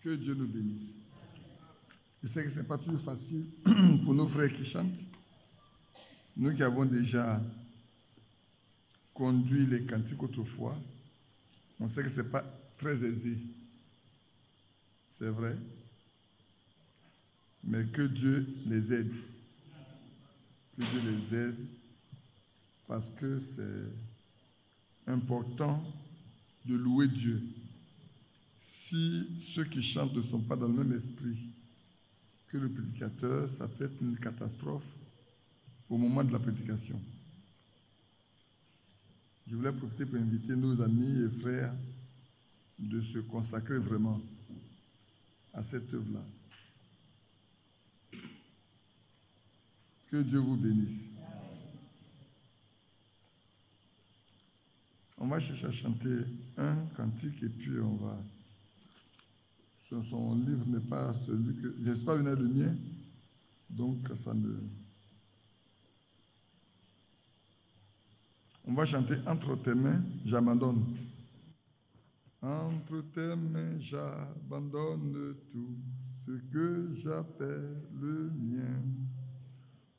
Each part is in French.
Que Dieu nous bénisse. Je sais que ce n'est pas toujours facile pour nos frères qui chantent. Nous qui avons déjà conduit les cantiques autrefois, on sait que ce n'est pas très aisé. C'est vrai. Mais que Dieu les aide. Que Dieu les aide parce que c'est important de louer Dieu. Si ceux qui chantent ne sont pas dans le même esprit que le prédicateur, ça peut être une catastrophe au moment de la prédication. Je voulais profiter pour inviter nos amis et frères de se consacrer vraiment à cette œuvre-là. Que Dieu vous bénisse. On va chercher à chanter un cantique et puis on va... Son livre n'est pas celui que... Je ne suis pas venu le mien, donc ça me... On va chanter « Entre tes mains, j'abandonne ». Entre tes mains, j'abandonne tout ce que j'appelle le mien.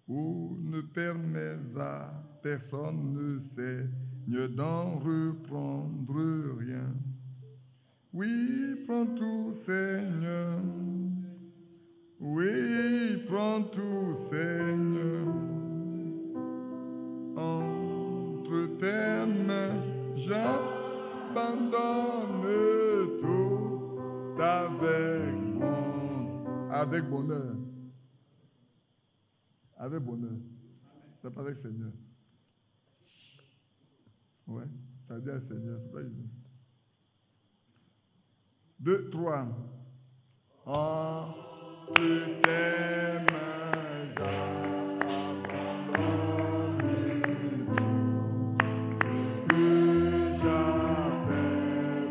Oh, ne permets à personne, Seigneur, d'en reprendre rien. Oui, prends tout, Seigneur. Oui, prends tout, Seigneur. Entre tes mains, j'abandonne tout avec bonheur. Avec bonheur. C'est pas avec Seigneur. Ouais, ça veut dire Seigneur, c'est pas évident. 2, 3. Entre tes mains, j'abandonne tout ce que j'appelle.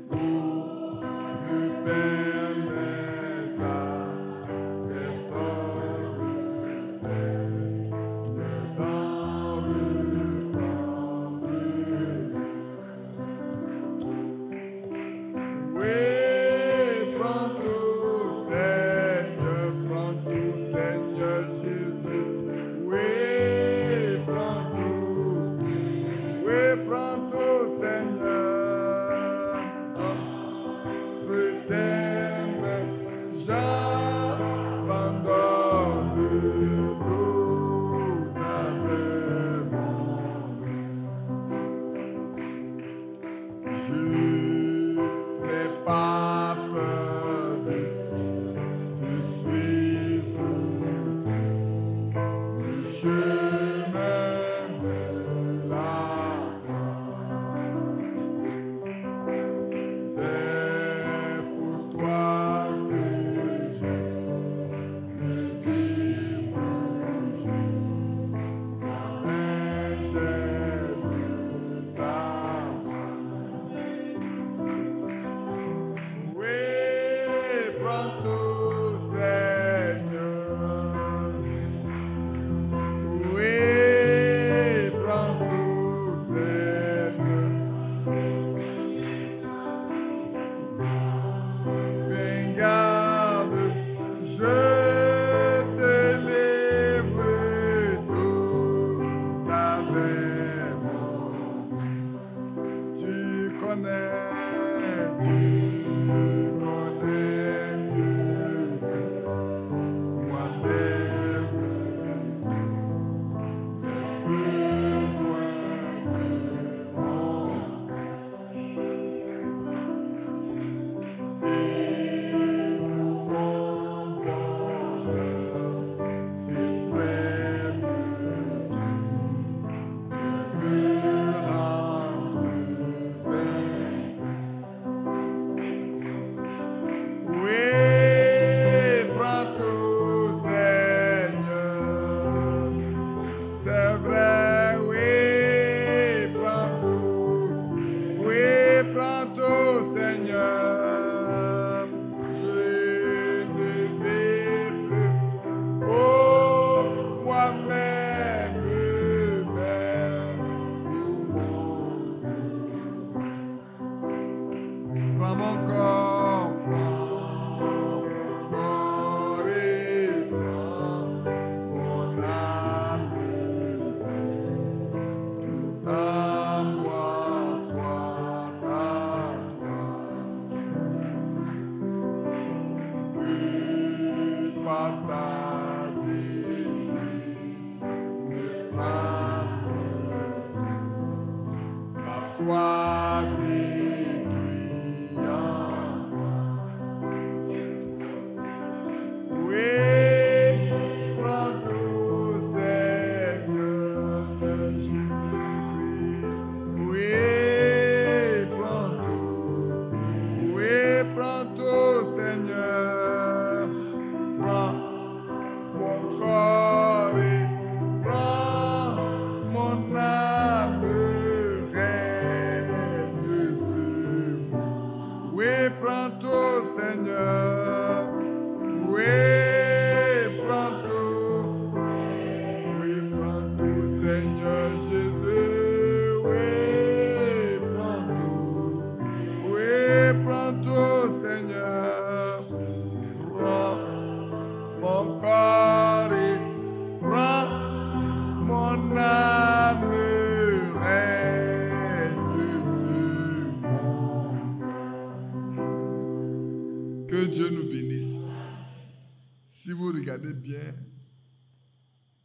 Oh, ne permets à personne, Seigneur, d'en reprendre. Oui, prends tout.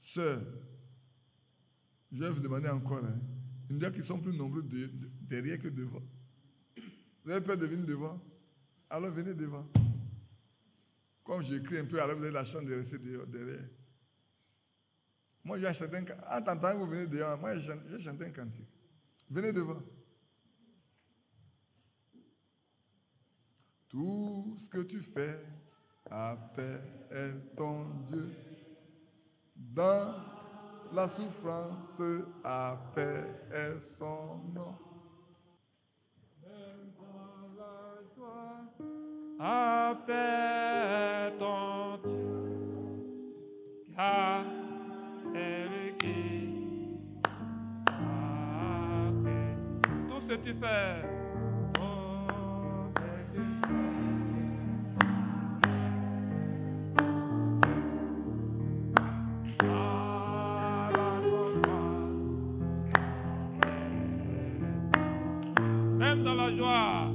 Sœurs, je vais vous demander encore. Il me dit qu'ils sont plus nombreux derrière que devant. Vous avez peur de venir devant? Alors venez devant. Comme j'écris un peu, alors vous avez la chance de rester derrière. Moi, j'ai chanté un cantique. En t'entendant, vous venez devant. Moi, j'ai chanté un cantique. Venez devant. Tout ce que tu fais, appelle ton Dieu. Dans la souffrance, appelle son nom. Dans la joie, appelle ton Dieu. Car elle qui appelle. Tout ce que tu fais. Même dans la joie,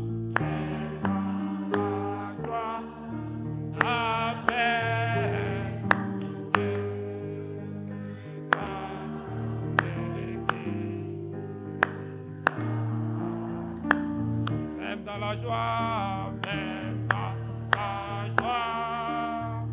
appelle Dieu. Même dans la joie, même dans la joie.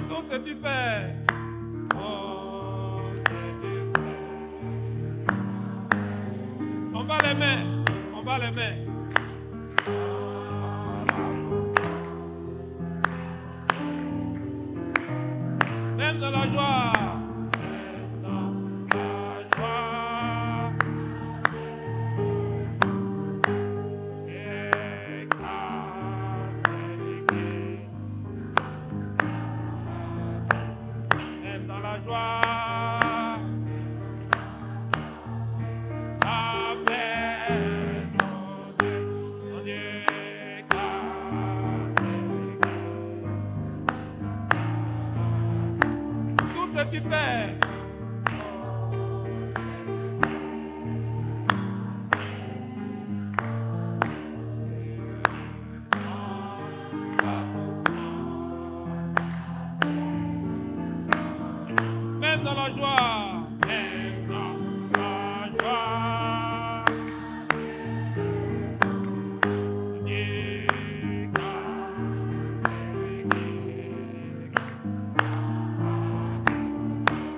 Tout ce que tu fais, oh, ce que tu fais. On bat les mains, on bat les mains. Même dans la joie, même dans la joie. Même dans la joie, appelle ton Dieu, car tout ce que tu fais. Même dans la joie, même dans la joie. Dieu,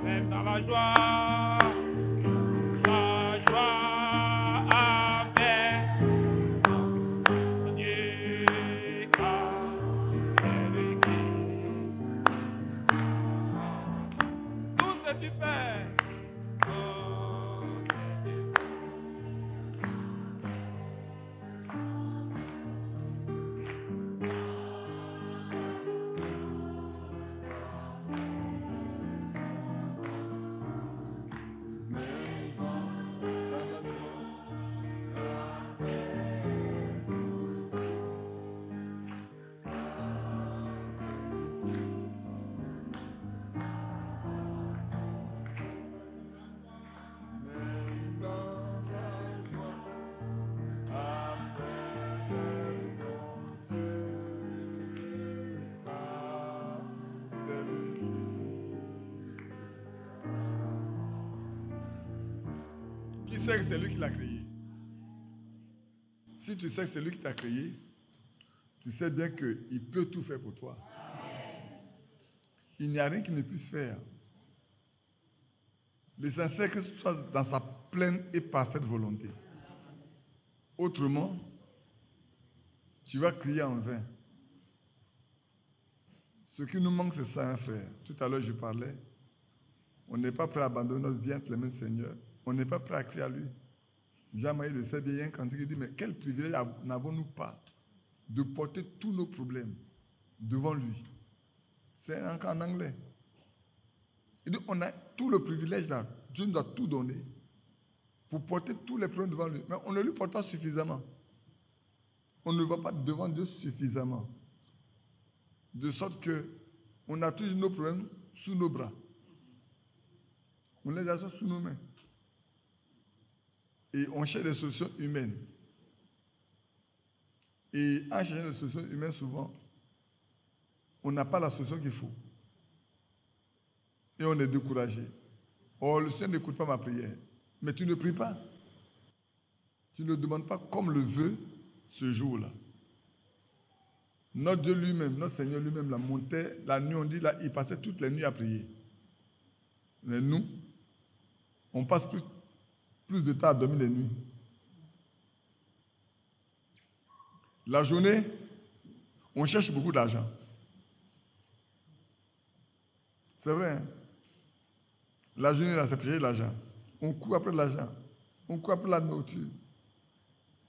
même dans la joie, appelle Dieu, car tout ce que tu fais. Qui sait que c'est lui qui l'a créé? Si tu sais que c'est lui qui t'a créé, tu sais bien qu'il peut tout faire pour toi. Il n'y a rien qu'il ne puisse faire. L'essentiel, que ce soit dans sa pleine et parfaite volonté. Autrement, tu vas crier en vain. Ce qui nous manque, c'est ça, hein, frère. Tout à l'heure, je parlais. On n'est pas prêt à abandonner notre vie entre les mains du Seigneur. On n'est pas prêt à crier à lui. Jean-Marie le sait bien quand il dit, mais quel privilège n'avons-nous pas de porter tous nos problèmes devant lui. C'est encore en anglais. Et donc, on a tout le privilège là. Dieu nous a tout donné pour porter tous les problèmes devant lui. Mais on ne lui porte pas suffisamment. On ne va pas devant Dieu suffisamment. De sorte qu'on a toujours nos problèmes sous nos bras. On les a sous nos mains. Et on cherche des solutions humaines. Et en cherchant des solutions humaines, souvent, on n'a pas la solution qu'il faut. Et on est découragé. Oh, le Seigneur n'écoute pas ma prière. Mais tu ne pries pas. Tu ne demandes pas comme le veut ce jour-là. Notre Dieu lui-même, notre Seigneur lui-même, la montait la nuit, on dit là, il passait toutes les nuits à prier. Mais nous, on passe plus de temps à dormir les nuits. La journée, on cherche beaucoup d'argent. C'est vrai, hein? La journée, là, c'est pour chercher l'argent. On court après l'argent. On court après la nourriture.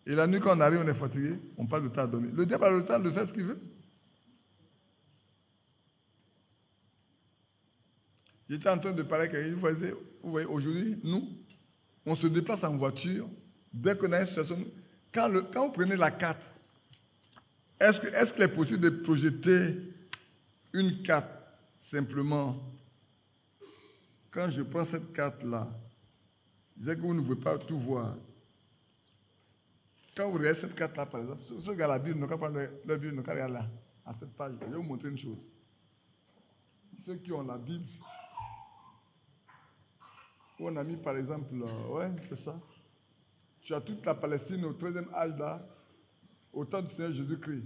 Et la nuit, quand on arrive, on est fatigué, on passe le temps à dormir. Le diable a le temps de faire ce qu'il veut. J'étais en train de parler avec quelqu'un. Vous voyez, aujourd'hui, nous, on se déplace en voiture. Dès qu'on a une situation, quand vous prenez la carte, est-ce qu'il est possible de projeter une carte simplement? Quand je prends cette carte-là, je disais que vous ne pouvez pas tout voir. Quand vous regardez cette carte-là, par exemple, ceux qui ont la Bible, n'ont qu'à prendre leur Bible, n'ont qu'à regarder là, à cette page. Je vais vous montrer une chose. Ceux qui ont la Bible, où on a mis par exemple, ouais, c'est ça. Tu as toute la Palestine au 13e âge là, au temps du Seigneur Jésus-Christ.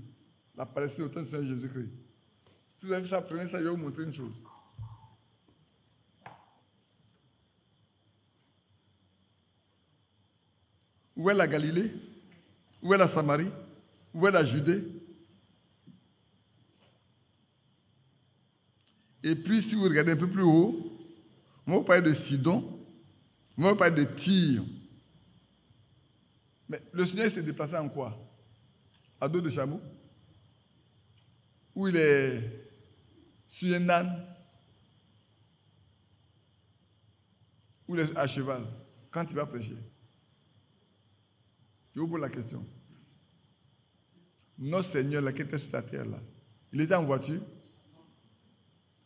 La Palestine au temps du Seigneur Jésus-Christ. Si vous avez vu ça, prenez ça, je vais vous montrer une chose. Où est la Galilée? Où est la Samarie? Où est la Judée? Et puis, si vous regardez un peu plus haut, on va vous parler de Sidon, on va vous parler de Tyr. Mais le Seigneur s'est déplacé en quoi? À dos de chameau? Où il est sur un âne? Où il est à cheval? Quand il va prêcher? Je vous pose la question. Notre Seigneur, là, qui était sur la terre, là, il était en voiture?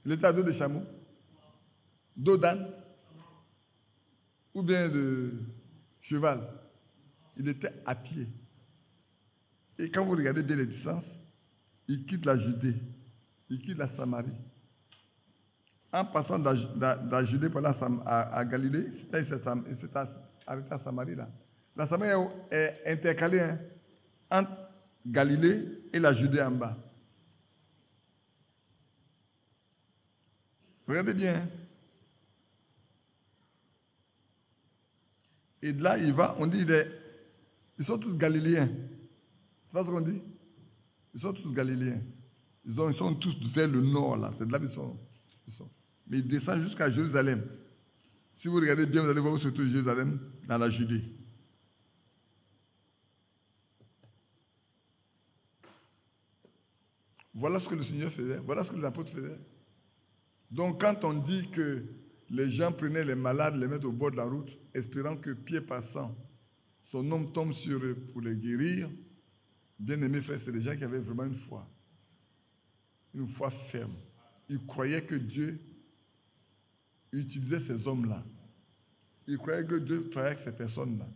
Il était à dos de chameau? Dos d'âne? Ou bien de cheval? Il était à pied. Et quand vous regardez bien les distances, il quitte la Judée, il quitte la Samarie. En passant de la Judée pour à Galilée, il s'est arrêté à Samarie là. La Samarie est intercalée, hein, entre Galilée et la Judée en bas. Regardez bien. Hein. Et de là, il va, on dit, ils sont tous galiléens. C'est pas ce qu'on dit? Ils sont tous galiléens. Ils sont tous vers le nord, là. C'est de là qu'ils sont. Mais ils descendent jusqu'à Jérusalem. Si vous regardez bien, vous allez voir où se trouve Jérusalem, dans la Judée. Voilà ce que le Seigneur faisait. Voilà ce que les apôtres faisaient. Donc, quand on dit que les gens prenaient les malades, les mettent au bord de la route, espérant que pied passant, son homme tombe sur eux pour les guérir, bien aimés frères, c'était des gens qui avaient vraiment une foi ferme. Ils croyaient que Dieu utilisait ces hommes-là. Ils croyaient que Dieu travaillait avec ces personnes-là.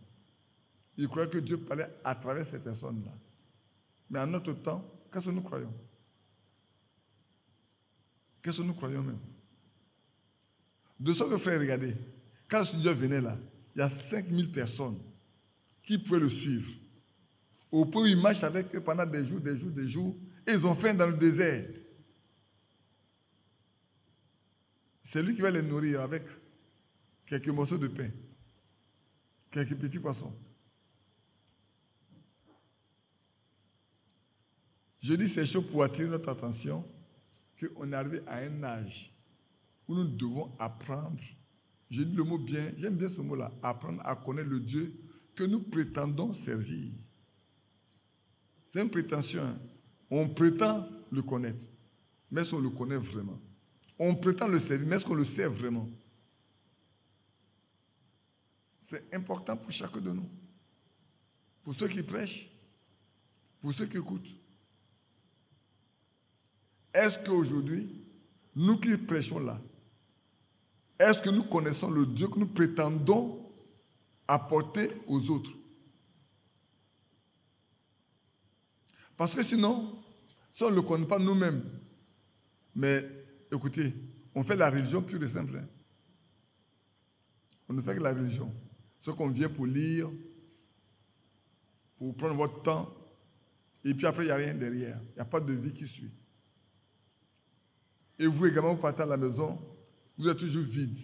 Ils croyaient que Dieu parlait à travers ces personnes-là. Mais en notre temps, qu'est-ce que nous croyons? Qu'est-ce que nous croyons même? De ce que frère, regardez, quand le Seigneur venait là, il y a 5000 personnes qui pouvaient le suivre. Au point où il marche avec eux pendant des jours, et ils ont faim dans le désert. C'est lui qui va les nourrir avec quelques morceaux de pain, quelques petits poissons. Je dis ces choses pour attirer notre attention qu'on est arrivé à un âge où nous devons apprendre, je dis le mot bien, j'aime bien ce mot-là, apprendre à connaître le Dieu que nous prétendons servir. C'est une prétention. Hein? On prétend le connaître, mais est-ce qu'on le connaît vraiment? On prétend le servir, mais est-ce qu'on le sert vraiment? C'est important pour chacun de nous. Pour ceux qui prêchent, pour ceux qui écoutent. Est-ce qu'aujourd'hui, nous qui prêchons là, est-ce que nous connaissons le Dieu que nous prétendons apporter aux autres. Parce que sinon, si on ne le connaît pas nous-mêmes, mais écoutez, on fait la religion pure et simple. Hein. On ne fait que la religion. Ce qu'on vient pour lire, pour prendre votre temps, et puis après, il n'y a rien derrière. Il n'y a pas de vie qui suit. Et vous également, vous partez à la maison, vous êtes toujours vide.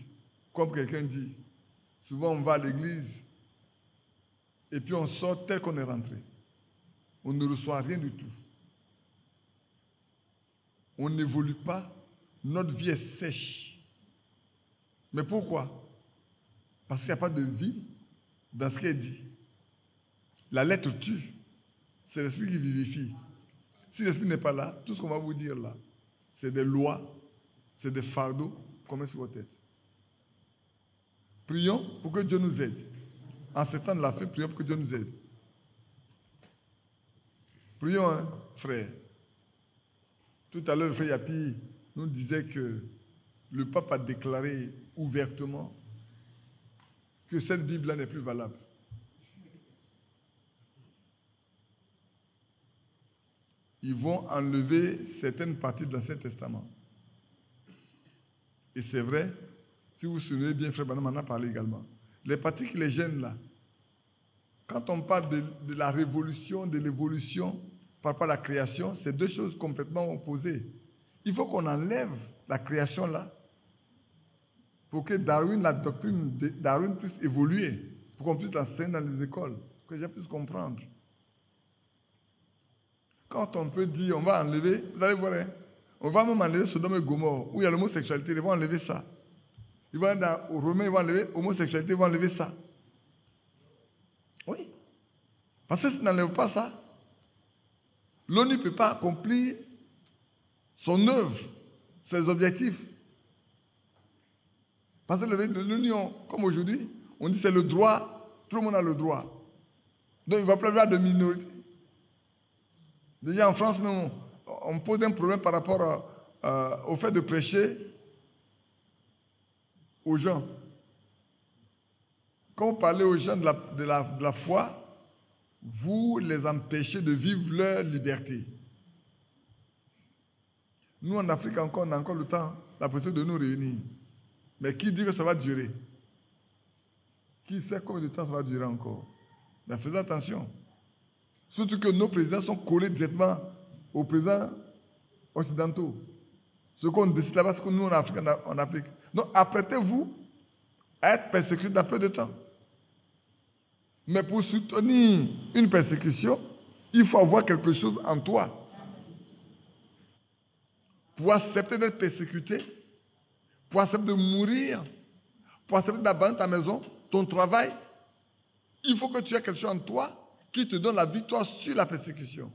Comme quelqu'un dit, souvent on va à l'église, et puis on sort tel qu'on est rentré. On ne reçoit rien du tout. On n'évolue pas. Notre vie est sèche. Mais pourquoi? Parce qu'il n'y a pas de vie dans ce qui est dit. La lettre tue. C'est l'esprit qui vivifie. Si l'esprit n'est pas là, tout ce qu'on va vous dire là, c'est des lois, c'est des fardeaux qu'on met sur vos têtes. Prions pour que Dieu nous aide. En ce temps de la fin, prions pour que Dieu nous aide. Prions, hein, frère. Tout à l'heure, le frère Yapi nous disait que le pape a déclaré ouvertement que cette Bible-là n'est plus valable. Ils vont enlever certaines parties de l'Ancien Testament. Et c'est vrai, si vous vous souvenez bien, frère Branham en a parlé également. Les parties qui les gênent là, quand on parle de la révolution, de l'évolution par rapport à la création, c'est deux choses complètement opposées. Il faut qu'on enlève la création là pour que Darwin, la doctrine de Darwin puisse évoluer, pour qu'on puisse l'enseigner dans les écoles, pour que les gens puissent comprendre. Quand on peut dire, on va enlever, vous allez voir, hein, on va même enlever Sodome et Gomorrhe, où il y a l'homosexualité, ils vont enlever ça. Ils vont aller aux Romains, ils vont enlever l'homosexualité, ils vont enlever ça. Oui. Parce que s'ils n'enlèvent pas ça, l'ONU ne peut pas accomplir son œuvre, ses objectifs. Parce que l'Union, comme aujourd'hui, on dit c'est le droit, tout le monde a le droit. Donc il ne va plus y avoir de minorité. Déjà en France, même, on pose un problème par rapport au fait de prêcher aux gens. Quand vous parlez aux gens de la foi, vous les empêchez de vivre leur liberté. Nous, en Afrique, encore, on a encore le temps, la possibilité de nous réunir. Mais qui dit que ça va durer? Qui sait combien de temps ça va durer encore? Mais faisons attention. Surtout que nos présidents sont collés directement aux présidents occidentaux. Ce qu'on décide là-bas, c'est que nous, en Afrique, on applique. Donc, apprêtez-vous à être persécutés dans peu de temps. Mais pour soutenir une persécution, il faut avoir quelque chose en toi. Pour accepter d'être persécuté, pour accepter de mourir, pour accepter d'abandonner ta maison, ton travail, il faut que tu aies quelque chose en toi qui te donne la victoire sur la persécution.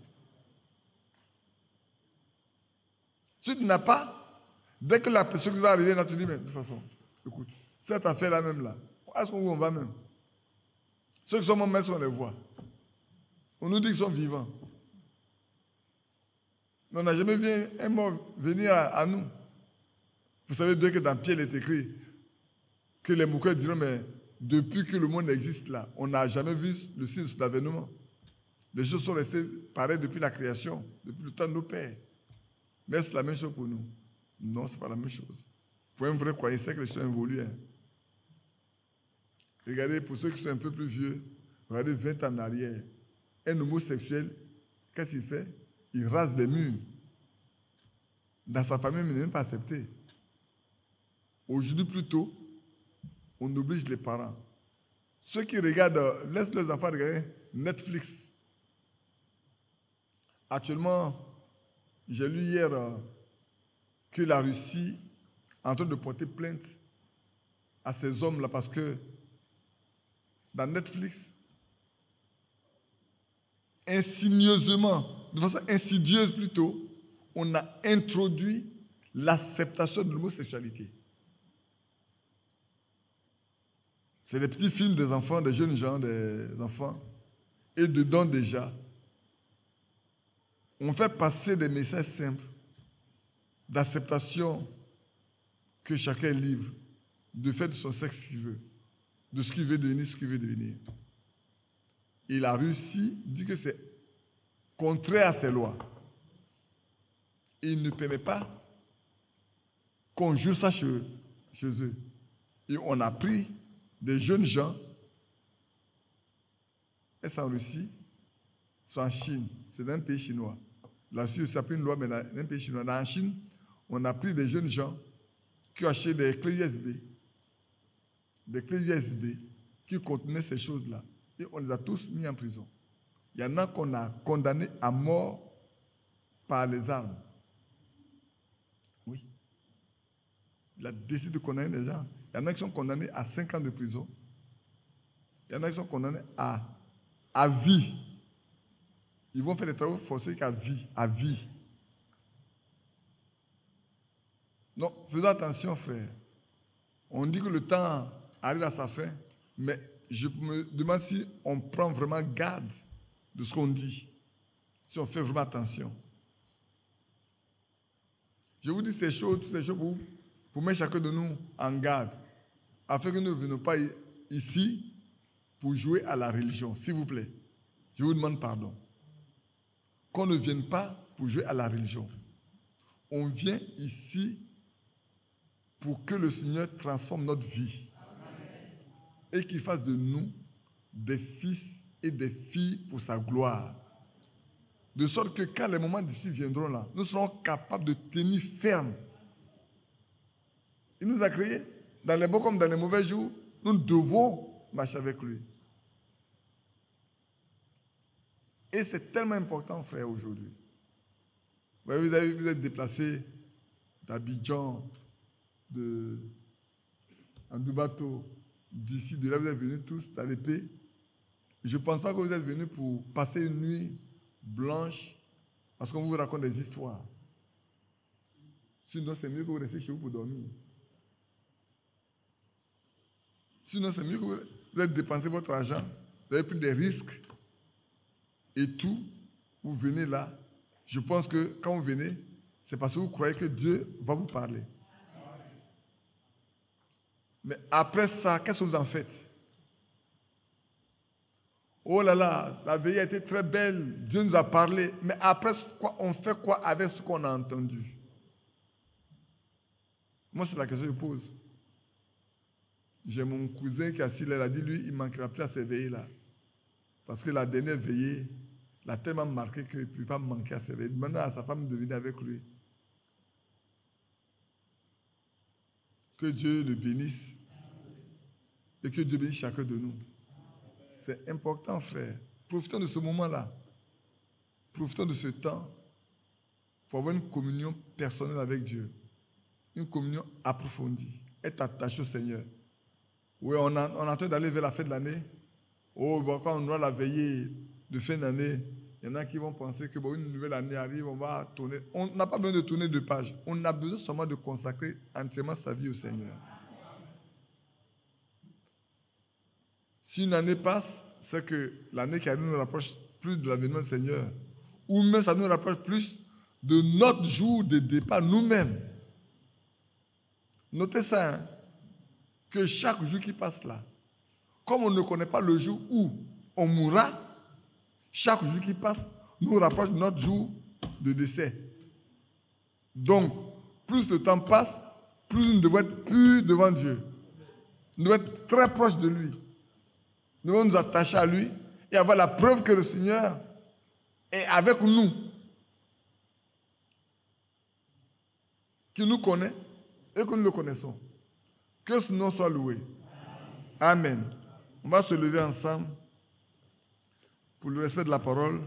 Si tu n'as pas, dès que la persécution va arriver, là, tu dis, mais de toute façon, écoute, cette affaire-là même là, est-ce qu'on va même? Ceux qui sont morts, on les voit. On nous dit qu'ils sont vivants. Mais on n'a jamais vu un mort venir à nous. Vous savez bien que dans Pierre, il est écrit que les moqueurs diront, mais depuis que le monde existe là, on n'a jamais vu le signe de l'avènement. Les choses sont restées pareilles depuis la création, depuis le temps de nos pères. Mais c'est la même chose pour nous? Non, ce n'est pas la même chose. Pour un vrai croyant, c'est que les choses évoluent. Hein. Regardez, pour ceux qui sont un peu plus vieux, regardez 20 ans en arrière. Un homosexuel, qu'est-ce qu'il fait? Il rase des murs. Dans sa famille, il n'est même pas accepté. Aujourd'hui, plutôt, on oblige les parents. Ceux qui regardent, laissent leurs enfants regarder Netflix. Actuellement, j'ai lu hier que la Russie est en train de porter plainte à ces hommes-là parce que dans Netflix, insidieusement, de façon insidieuse plutôt, on a introduit l'acceptation de l'homosexualité. C'est des petits films des enfants, des jeunes gens, des enfants. Et dedans déjà, on fait passer des messages simples d'acceptation que chacun est libre de faire de son sexe ce qu'il veut, de ce qu'il veut devenir, ce qu'il veut devenir. Il a réussi, dit que c'est contraire à ses lois. Il ne permet pas qu'on joue ça chez eux. Et on a pris des jeunes gens, et c'est en Russie, c'est en Chine, c'est dans un pays chinois. Là-dessus, ça a pris une loi, mais dans un pays chinois. Dans en Chine, on a pris des jeunes gens qui ont acheté des clés USB. Des clés USB qui contenaient ces choses-là. Et on les a tous mis en prison. Il y en a qu'on a condamnés à mort par les armes. Oui. Il a décidé de condamner les gens. Il y en a qui sont condamnés à 5 ans de prison. Il y en a qui sont condamnés à vie. Ils vont faire des travaux forcés qu'à vie. À vie. Donc, faisons attention, frère. On dit que le temps arrive à sa fin, mais je me demande si on prend vraiment garde de ce qu'on dit, si on fait vraiment attention. Je vous dis toutes ces choses pour mettre chacun de nous en garde, afin que nous ne venions pas ici pour jouer à la religion, s'il vous plaît. Je vous demande pardon. Qu'on ne vienne pas pour jouer à la religion. On vient ici pour que le Seigneur transforme notre vie et qu'il fasse de nous des fils et des filles pour sa gloire. De sorte que quand les moments d'ici viendront là, nous serons capables de tenir ferme. Il nous a créés, dans les bons comme dans les mauvais jours, nous devons marcher avec lui. Et c'est tellement important, frère, aujourd'hui. Vous êtes déplacés d'Abidjan, en deux bateaux, d'ici, de là, vous êtes venus tous dans l'épée. Je ne pense pas que vous êtes venus pour passer une nuit blanche parce qu'on vous raconte des histoires. Sinon, c'est mieux que vous restiez chez vous pour dormir. Sinon, c'est mieux que vous avez dépensé votre argent, vous avez pris des risques et tout. Vous venez là. Je pense que quand vous venez, c'est parce que vous croyez que Dieu va vous parler. Mais après ça, qu'est-ce que vous en faites? Oh là là, la veillée a été très belle, Dieu nous a parlé, mais après, on fait quoi avec ce qu'on a entendu? Moi, c'est la question que je pose. J'ai mon cousin qui est assis là, il a dit, lui, il ne manquera plus à ces veillées-là. Parce que la dernière veillée l'a tellement marqué qu'il ne peut pas manquer à ces veillées. Il demandait à sa femme de venir avec lui. Que Dieu le bénisse. Et que Dieu bénisse chacun de nous. C'est important, frère. Profitons de ce moment-là. Profitons de ce temps pour avoir une communion personnelle avec Dieu. Une communion approfondie. Être attaché au Seigneur. Oui, on est en train d'aller vers la fin de l'année. Oh, bon, quand on aura la veillée de fin d'année, il y en a qui vont penser que bon, une nouvelle année arrive, on va tourner. On n'a pas besoin de tourner de page. On a besoin seulement de consacrer entièrement sa vie au Seigneur. Si une année passe, c'est que l'année qui arrive nous rapproche plus de l'avènement du Seigneur. Ou même ça nous rapproche plus de notre jour de départ nous-mêmes. Notez ça, hein, que chaque jour qui passe là, comme on ne connaît pas le jour où on mourra, chaque jour qui passe nous rapproche de notre jour de décès. Donc, plus le temps passe, plus nous devons être purs devant Dieu. Nous devons être très proches de lui. Nous devons nous attacher à lui et avoir la preuve que le Seigneur est avec nous. Qu'il nous connaît et que nous le connaissons. Que ce nom soit loué. Amen. On va se lever ensemble pour le respect de la parole,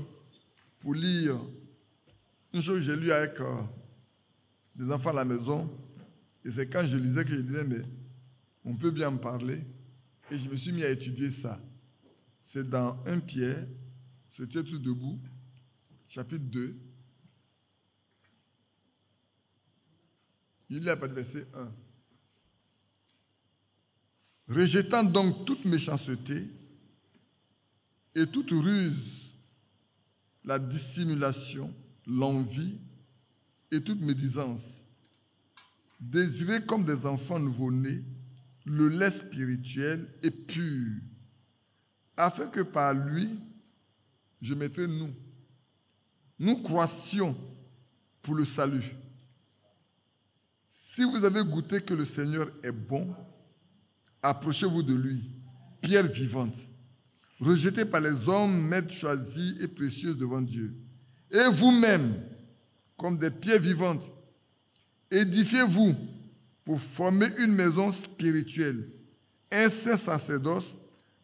pour lire une chose que j'ai lue avec des enfants à la maison. Et c'est quand je lisais que je disais, mais on peut bien en parler. Et je me suis mis à étudier ça. C'est dans 1 Pierre, se tient tous debout, chapitre 2. Il y a pas de verset 1. Rejetant donc toute méchanceté et toute ruse, la dissimulation, l'envie et toute médisance, désirez comme des enfants nouveau-nés le lait spirituel et pur, afin que par lui, je mettrai nous croissions pour le salut. Si vous avez goûté que le Seigneur est bon, approchez-vous de lui, pierre vivante, rejetée par les hommes, maîtres choisis et précieuses devant Dieu. Et vous-même, comme des pierres vivantes, édifiez-vous pour former une maison spirituelle, un saint sacerdoce,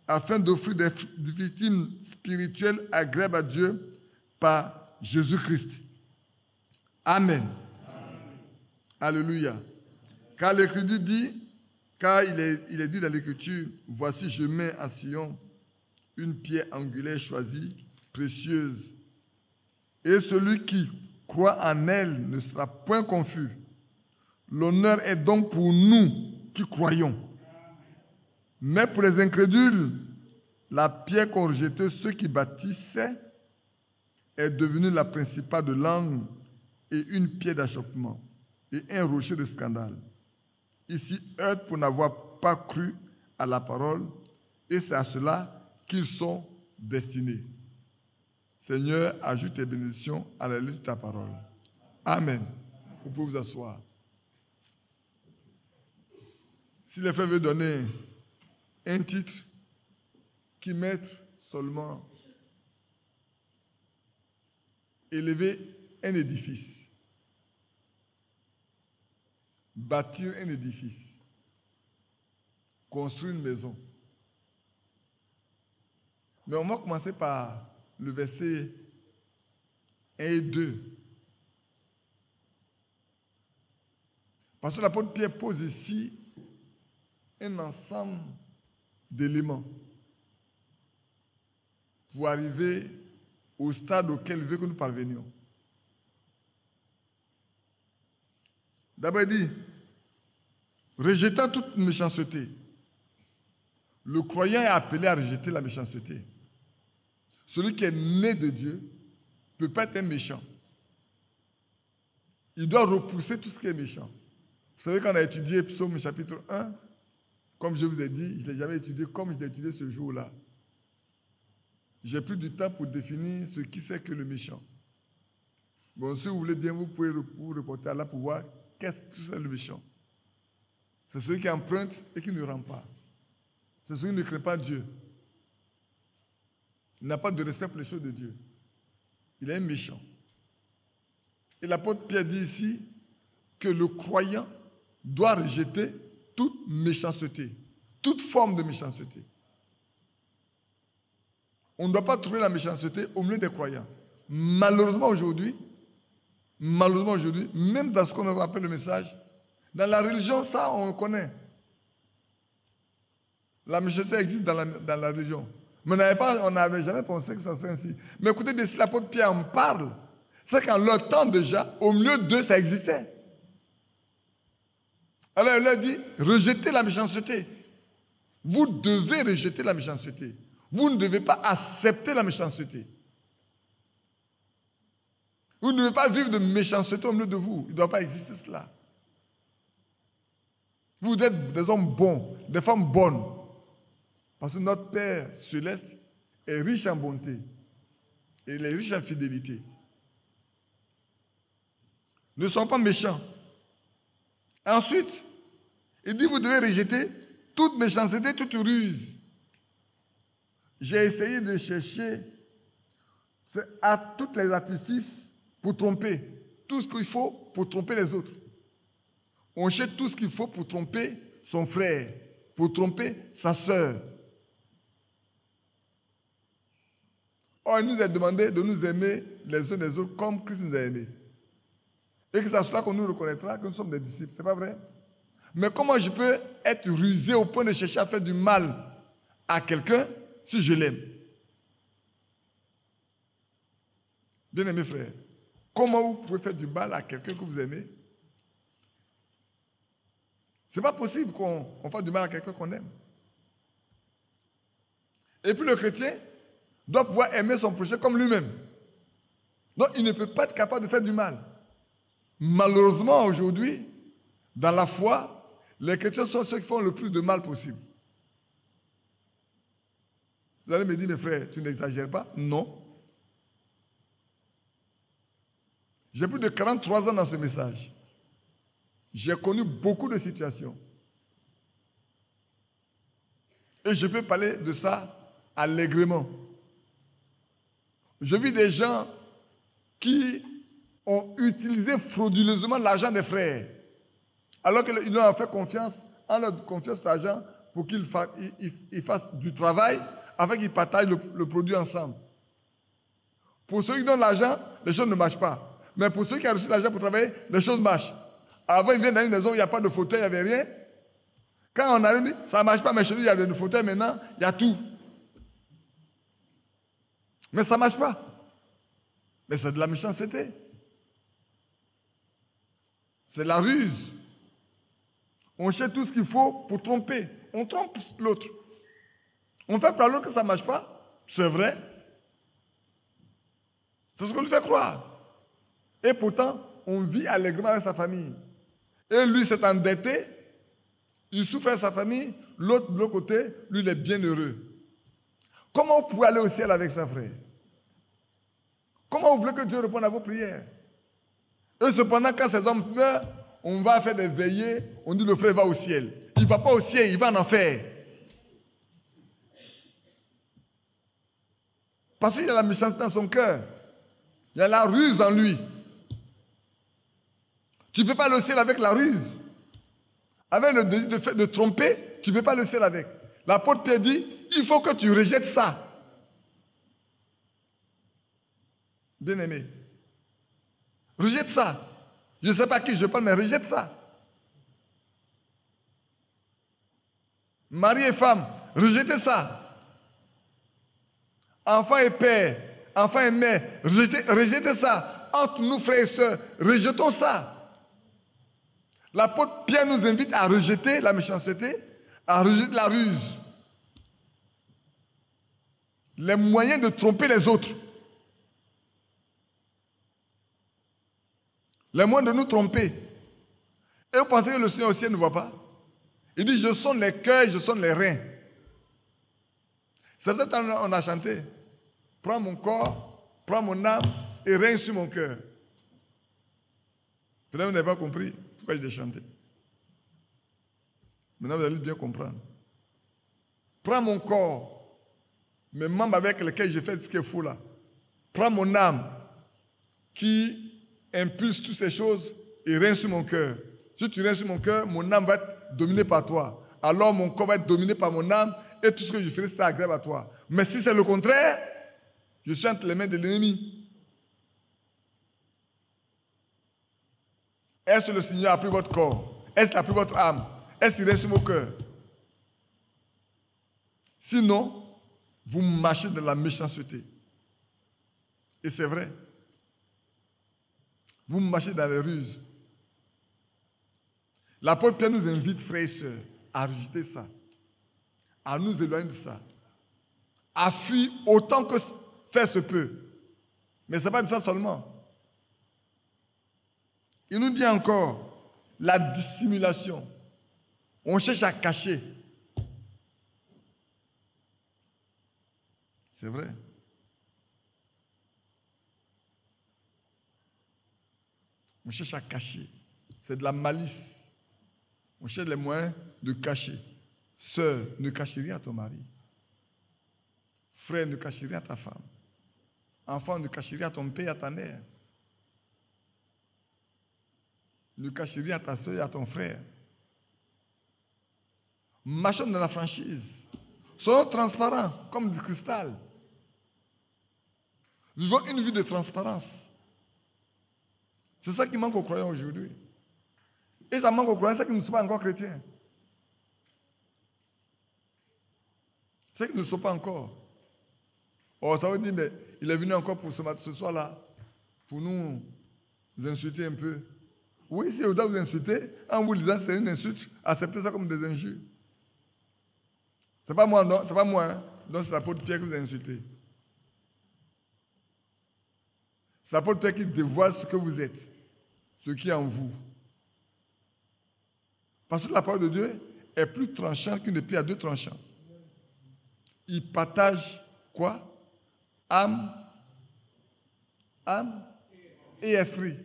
afin d'offrir des victimes spirituelles agréables à Dieu par Jésus-Christ. Amen. Alléluia. Car l'Écriture dit, car il est dit dans l'Écriture, voici je mets à Sion une pierre angulaire choisie, précieuse. Et celui qui croit en elle ne sera point confus. L'honneur est donc pour nous qui croyons. Mais pour les incrédules, la pierre qu'ont rejetée ceux qui bâtissaient est devenue la principale de l'angle et une pierre d'achoppement et un rocher de scandale. Ici, heurtent pour n'avoir pas cru à la parole, et c'est à cela qu'ils sont destinés. Seigneur, ajoute tes bénédictions à la lecture de ta parole. Amen. Vous pouvez vous asseoir. Si les frères veulent donner un titre, qui mette seulement élever un édifice, bâtir un édifice, construire une maison. Mais on va commencer par le verset 1 et 2. Parce que l'apôtre Pierre pose ici un ensemble d'éléments pour arriver au stade auquel il veut que nous parvenions. D'abord, il dit, rejetant toute méchanceté. Le croyant est appelé à rejeter la méchanceté. Celui qui est né de Dieu ne peut pas être un méchant. Il doit repousser tout ce qui est méchant. Vous savez, quand on a étudié Psaume chapitre 1, comme je vous ai dit, je ne l'ai jamais étudié comme je l'ai étudié ce jour-là. J'ai pris du temps pour définir ce qui c'est que le méchant. Bon, si vous voulez bien, vous pouvez vous reporter à là pour voir qu'est-ce que c'est le méchant. C'est celui qui emprunte et qui ne rend pas. C'est celui qui ne craint pas Dieu. Il n'a pas de respect pour les choses de Dieu. Il est un méchant. Et l'apôtre Pierre dit ici que le croyant doit rejeter toute méchanceté, toute forme de méchanceté. On ne doit pas trouver la méchanceté au milieu des croyants. Malheureusement aujourd'hui, même dans ce qu'on appelle le message, dans la religion, ça on connaît. La méchanceté existe dans la religion. Mais on n'avait jamais pensé que ça serait ainsi. Mais écoutez, bien, si l'apôtre Pierre en parle, c'est qu'en leur temps déjà, au milieu d'eux, ça existait. Alors il leur dit, rejetez la méchanceté. Vous devez rejeter la méchanceté. Vous ne devez pas accepter la méchanceté. Vous ne devez pas vivre de méchanceté au milieu de vous. Il ne doit pas exister cela. Vous êtes des hommes bons, des femmes bonnes. Parce que notre Père céleste est riche en bonté. Et il est riche en fidélité. Ne soyez pas méchants. Ensuite, il dit, vous devez rejeter toute méchanceté, toute ruse. J'ai essayé de chercher à tous les artifices pour tromper. Tout ce qu'il faut pour tromper les autres. On cherche tout ce qu'il faut pour tromper son frère, pour tromper sa sœur. Or, il nous a demandé de nous aimer les uns les autres comme Christ nous a aimés. Et que c'est à cela qu'on nous reconnaîtra que nous sommes des disciples. Ce n'est pas vrai? Mais comment je peux être rusé au point de chercher à faire du mal à quelqu'un si je l'aime? Bien-aimés frères, comment vous pouvez faire du mal à quelqu'un que vous aimez? Ce n'est pas possible qu'on fasse du mal à quelqu'un qu'on aime. Et puis le chrétien doit pouvoir aimer son prochain comme lui-même. Donc il ne peut pas être capable de faire du mal. Malheureusement aujourd'hui, dans la foi, Les chrétiens sont ceux qui font le plus de mal possible. Vous allez me dire, mes frères, tu n'exagères pas? Non. J'ai plus de 43 ans dans ce message. J'ai connu beaucoup de situations. Et je peux parler de ça allègrement. Je vis des gens qui ont utilisé frauduleusement l'argent des frères. Alors qu'ils leur ont fait confiance, en leur confiant cet argent pour qu'ils fassent du travail, afin qu'ils partagent le produit ensemble. Pour ceux qui donnent l'argent, les choses ne marchent pas. Mais pour ceux qui ont reçu l'argent pour travailler, les choses marchent. Avant, ils viennent dans une maison où il n'y a pas de fauteuil, il n'y avait rien. Quand on arrive, ça ne marche pas, mais chez nous, il y a des fauteuils maintenant, il y a tout. Mais ça ne marche pas. Mais c'est de la méchanceté. C'est la ruse. On cherche tout ce qu'il faut pour tromper. On trompe l'autre. On fait croire à l'autre que ça ne marche pas. C'est vrai. C'est ce qu'on lui fait croire. Et pourtant, on vit allègrement avec sa famille. Et lui s'est endetté. Il souffre avec sa famille. L'autre, de l'autre côté, lui, il est bien heureux. Comment vous pouvez aller au ciel avec ça, frère? Comment vous voulez que Dieu réponde à vos prières? Et cependant, quand ces hommes meurent, on va faire des veillées, on dit le frère va au ciel. Il ne va pas au ciel, il va en enfer. Parce qu'il y a la méchanceté dans son cœur. Il y a la ruse en lui. Tu ne peux pas aller au ciel avec la ruse. Avec le désir de tromper, tu ne peux pas aller au ciel avec. L'apôtre Pierre dit, il faut que tu rejettes ça. Bien-aimé, rejette ça. Je ne sais pas à qui je parle, mais rejette ça. Mari et femme, rejetez ça. Enfant et père, enfant et mère, rejetez ça. Entre nous, frères et sœurs, rejetons ça. L'apôtre Pierre nous invite à rejeter la méchanceté, à rejeter la ruse. Les moyens de tromper les autres. Les moyens de nous tromper. Et vous pensez que le Seigneur au ciel ne voit pas? Il dit, je sonde les cœurs, je sonde les reins. C'est ça qu'on a chanté. Prends mon corps, prends mon âme et règne sur mon cœur. Peut-être vous n'avez pas compris pourquoi je l'ai chanté. Maintenant, vous allez bien comprendre. Prends mon corps, mes membres avec lesquels je fais ce qu'il faut là. Prends mon âme qui impulse toutes ces choses et règne sur mon cœur. Si tu règnes sur mon cœur, mon âme va être dominée par toi. Alors mon corps va être dominé par mon âme et tout ce que je ferai sera agréable à toi. Mais si c'est le contraire, je suis entre les mains de l'ennemi. Est-ce que le Seigneur a pris votre corps? Est-ce qu'il a pris votre âme? Est-ce qu'il reste sur vos cœurs? Sinon, vous marchez dans la méchanceté. Et c'est vrai. Vous marchez dans les ruses. L'apôtre Pierre nous invite, frères et sœurs, à rejeter ça, à nous éloigner de ça, à fuir autant que faire se peut. Mais ce n'est pas de ça seulement. Il nous dit encore la dissimulation. On cherche à cacher. C'est vrai. On cherche à cacher. C'est de la malice. On cherche les moyens de cacher. Sœur, ne cache rien à ton mari. Frère, ne cache rien à ta femme. Enfant, ne cache rien à ton père et à ta mère. Ne cache rien à ta soeur et à ton frère. Marchons dans la franchise. Soyons transparents, comme du cristal. Vivons une vie de transparence. C'est ça qui manque aux croyants aujourd'hui. Et ça manque aux croyants, c'est qu'ils ne sont pas encore chrétiens. C'est qu'ils ne sont pas encore. Oh, ça veut dire, mais il est venu encore pour ce soir-là, pour nous insulter un peu. Oui, si on doit vous insulter, en vous disant c'est une insulte, acceptez ça comme des injures. Ce n'est pas moi, non, c'est pas moi, hein. Donc c'est l'apôtre Pierre que vous avez insulté. C'est l'apôtre Pierre qui dévoile ce que vous êtes, ce qui est en vous. Parce que la parole de Dieu est plus tranchante qu'une épée à deux tranchants. Il partage quoi? Âme et esprit.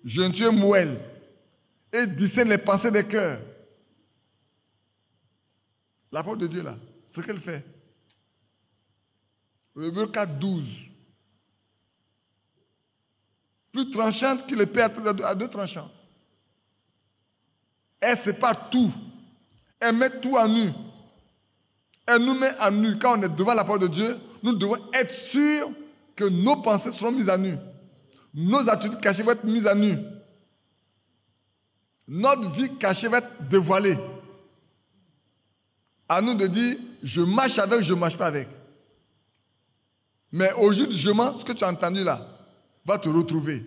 Jointure moelle. Et discerne les pensées des cœurs. La parole de Dieu là, c'est ce qu'elle fait. Hébreux 4, 12. Plus tranchante que l'épée à deux tranchants. Elle sépare tout. Elle met tout à nu. Elle nous met à nu. Quand on est devant la parole de Dieu, nous devons être sûrs que nos pensées seront mises à nu. Nos attitudes cachées vont être mises à nu. Notre vie cachée va être dévoilée. À nous de dire, je marche avec, je ne marche pas avec. Mais au jour du jugement, ce que tu as entendu là, va te retrouver.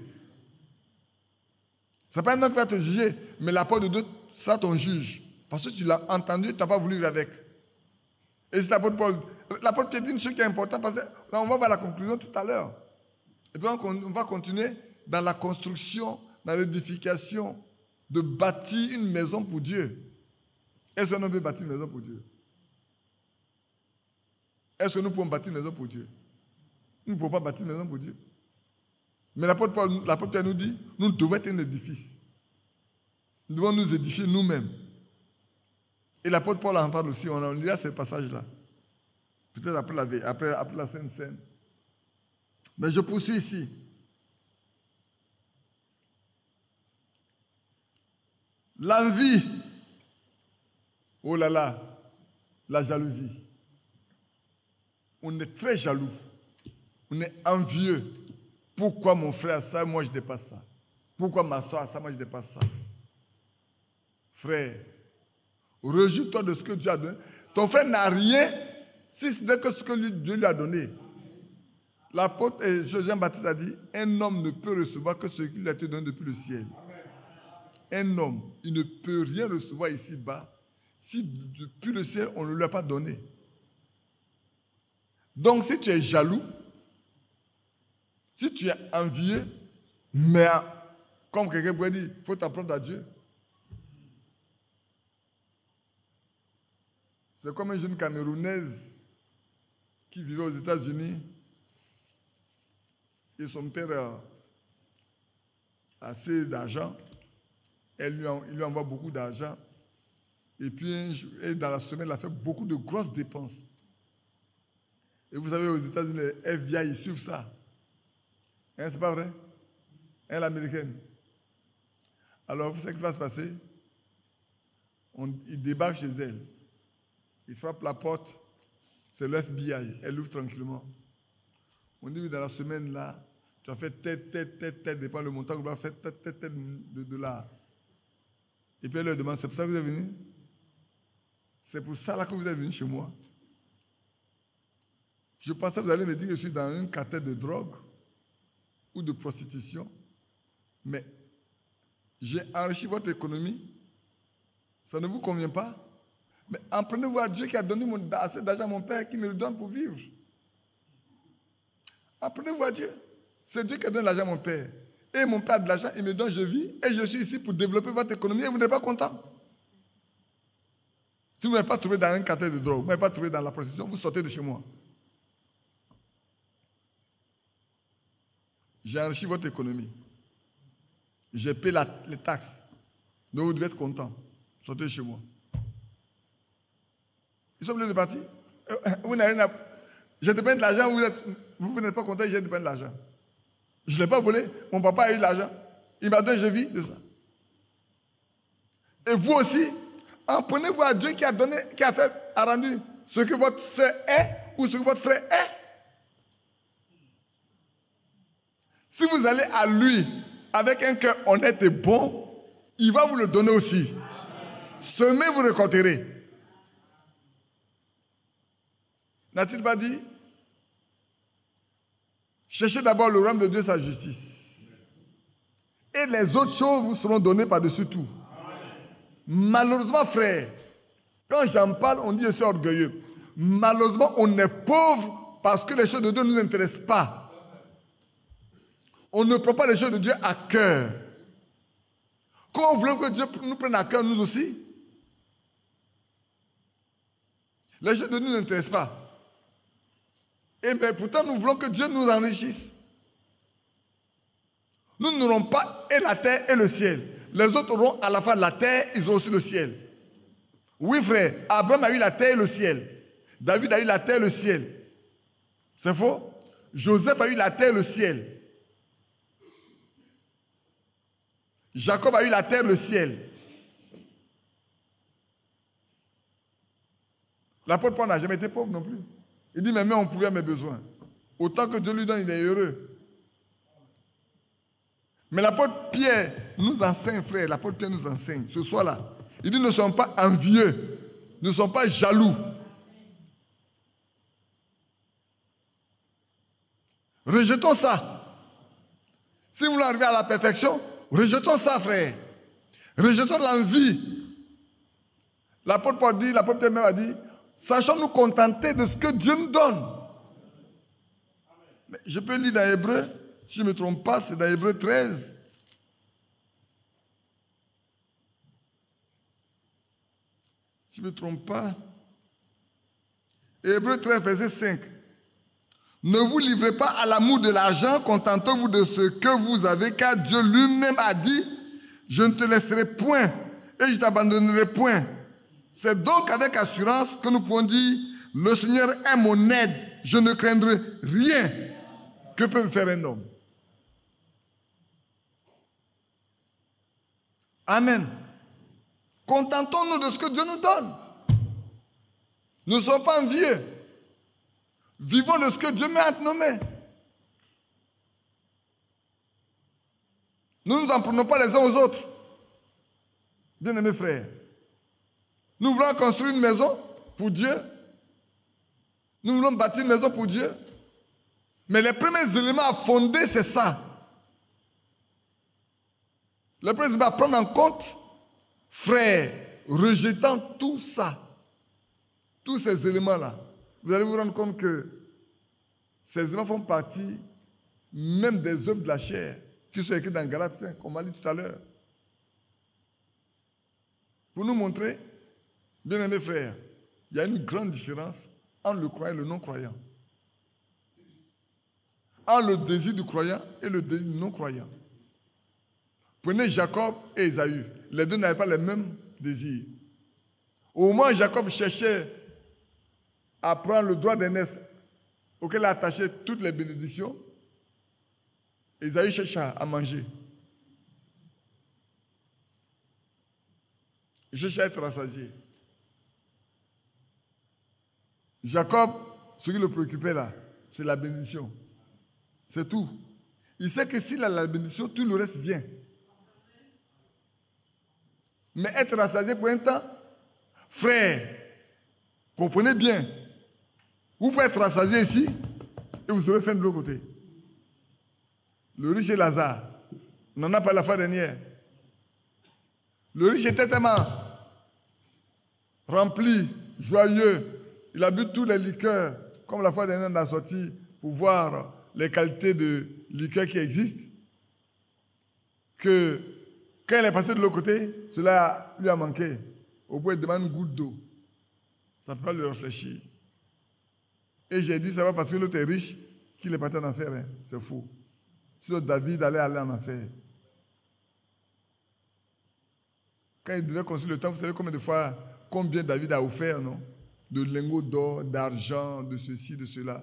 Ce n'est pas un homme qui va te juger, mais la parole de Dieu sera ton juge. Parce que tu l'as entendu, tu n'as pas voulu vivre avec. Et c'est l'apôtre Paul. L'apôtre Pierre dit une chose qui est importante, parce que là, on va voir la conclusion tout à l'heure. Et puis on va continuer dans la construction, dans l'édification, de bâtir une maison pour Dieu. Est-ce qu'on veut bâtir une maison pour Dieu? Est-ce que nous pouvons bâtir une maison pour Dieu? Nous ne pouvons pas bâtir une maison pour Dieu. Mais l'apôtre Pierre nous dit, nous devons être un édifice. Nous devons nous édifier nous-mêmes. Et l'apôtre Paul en parle aussi, on lira ce passage-là. Peut-être après la Sainte Seine. Mais je poursuis ici. L'envie. Oh là là, la jalousie. On est très jaloux. On est envieux. Pourquoi mon frère a ça, moi je dépasse ça? Pourquoi ma soeur a ça, moi je dépasse ça? Frère, réjouis-toi de ce que Dieu a donné. Ton frère n'a rien si ce n'est que ce que Dieu lui a donné. L'apôtre Jean-Baptiste a dit, un homme ne peut recevoir que ce qu'il a été donné depuis le ciel. Un homme, il ne peut rien recevoir ici-bas si depuis le ciel, on ne lui a pas donné. Donc, si tu es jaloux, si tu es envieux, mais comme quelqu'un pourrait dire, il faut t'apprendre à Dieu. C'est comme une jeune Camerounaise qui vivait aux États-Unis et son père a assez d'argent. Il lui envoie beaucoup d'argent. Et puis, dans la semaine, elle a fait beaucoup de grosses dépenses. Et vous savez, aux États-Unis, les FBI, ils suivent ça. Hein, c'est pas vrai? Elle est américaine. Alors, vous savez ce qui va se passer? Il débarque chez elle. Il frappe la porte. C'est le FBI. Elle ouvre tranquillement. On dit, dans la semaine, là, tu as fait tête, dépend le montant que tu as fait, tête de dollars. Et puis elle leur demande, c'est pour ça que vous êtes venu? C'est pour ça là que vous êtes venu chez moi? Je pensais que vous allez me dire que je suis dans une cartel de drogue ou de prostitution. Mais j'ai enrichi votre économie. Ça ne vous convient pas? Mais apprenez-vous à Dieu qui a donné assez d'argent à mon père qui me le donne pour vivre. Apprenez-vous à Dieu. C'est Dieu qui donne l'argent à mon père. Et mon père a de l'argent, il me donne, je vis. Et je suis ici pour développer votre économie et vous n'êtes pas content. Si vous n'avez pas trouvé dans un cartel de drogue, vous n'avez pas trouvé dans la prostitution, vous sortez de chez moi. J'ai enrichi votre économie. J'ai payé les taxes. Donc vous devez être content. Sortez de chez moi. Ils sont venus de partir. Vous n'avez rien à... J'ai dépensé de l'argent, vous n'êtes pas content, j'ai dépensé de l'argent. Je ne l'ai pas volé, mon papa a eu l'argent. Il m'a donné, je vis de ça. Et vous aussi, apprenez-vous à Dieu qui a rendu ce que votre soeur est ou ce que votre frère est. Si vous allez à lui avec un cœur honnête et bon, il va vous le donner aussi. Semez, vous récolterez. N'a-t-il pas dit? Cherchez d'abord le royaume de Dieu, sa justice. Et les autres choses vous seront données par-dessus tout. Malheureusement, frère, quand j'en parle, on dit je suis orgueilleux. Malheureusement, on est pauvre parce que les choses de Dieu ne nous intéressent pas. On ne prend pas les choses de Dieu à cœur. Comment voulons que Dieu nous prenne à cœur, nous aussi? Les choses ne nous intéressent pas. Et bien pourtant, nous voulons que Dieu nous enrichisse. Nous n'aurons pas et la terre et le ciel. Les autres auront à la fois la terre, ils auront aussi le ciel. Oui, frère, Abraham a eu la terre et le ciel. David a eu la terre et le ciel. C'est faux? Joseph a eu la terre et le ciel. Jacob a eu la terre et le ciel. L'apôtre Paul n'a jamais été pauvre non plus. Il dit, mais on pourrait à mes besoins. Autant que Dieu lui donne, il est heureux. Mais l'apôtre Pierre nous enseigne, frère, l'apôtre Pierre nous enseigne, ce soir-là. Il dit, ne soyons pas envieux, ne soyons pas jaloux. Rejetons ça. Si vous voulez arriver à la perfection, rejetons ça, frère. Rejetons l'envie. L'apôtre Paul dit, l'apôtre Pierre même a dit, sachons nous contenter de ce que Dieu nous donne. Mais je peux lire dans Hébreu, si je ne me trompe pas, c'est dans Hébreu 13. Si je ne me trompe pas. Hébreu 13, verset 5. Ne vous livrez pas à l'amour de l'argent, contentez-vous de ce que vous avez, car Dieu lui-même a dit, je ne te laisserai point et je ne t'abandonnerai point. C'est donc avec assurance que nous pouvons dire, le Seigneur est mon aide, je ne craindrai rien. Que peut me faire un homme? Amen. Contentons-nous de ce que Dieu nous donne. Ne soyons pas envieux. Vivons de ce que Dieu met entre nos mains. Nous ne nous en prenons pas les uns aux autres. Bien-aimés frères, nous voulons construire une maison pour Dieu. Nous voulons bâtir une maison pour Dieu. Mais les premiers éléments à fonder, c'est ça. Les premiers éléments à prendre en compte, frères, rejetant tout ça, tous ces éléments-là, vous allez vous rendre compte que ces éléments font partie même des œuvres de la chair qui sont écrites dans Galates 5, comme on l'a dit tout à l'heure. Pour nous montrer, bien-aimés frères, il y a une grande différence entre le croyant et le non-croyant. Entre le désir du croyant et le désir du non-croyant. Prenez Jacob et Ésaü. Les deux n'avaient pas les mêmes désirs. Au moment où Jacob cherchait à prendre le droit d'aînesse auquel il a attaché toutes les bénédictions, Ésaü cherchait à manger. Il cherchait à être rassasié. Jacob, ce qui le préoccupait là, c'est la bénédiction. C'est tout. Il sait que s'il a la bénédiction, tout le reste vient. Mais être rassasié pour un temps, frère, comprenez bien, vous pouvez être rassasié ici et vous aurez faim de l'autre côté. Le riche et Lazare, on n'en a pas la fois dernière. Le riche était tellement rempli, joyeux, il a bu tous les liqueurs, comme la fois dernière on a sorti pour voir les qualités de liqueurs qui existent, que quand il est passé de l'autre côté, cela lui a manqué. Au point, il demande une goutte d'eau. Ça ne peut pas le réfléchir. Et j'ai dit, ça va parce que l'autre est riche qu'il est parti en enfer. Hein. C'est faux. Sinon, David allait aller en enfer. Quand il devait construire le temple, vous savez combien David a offert, non? De lingots d'or, d'argent, de ceci, de cela.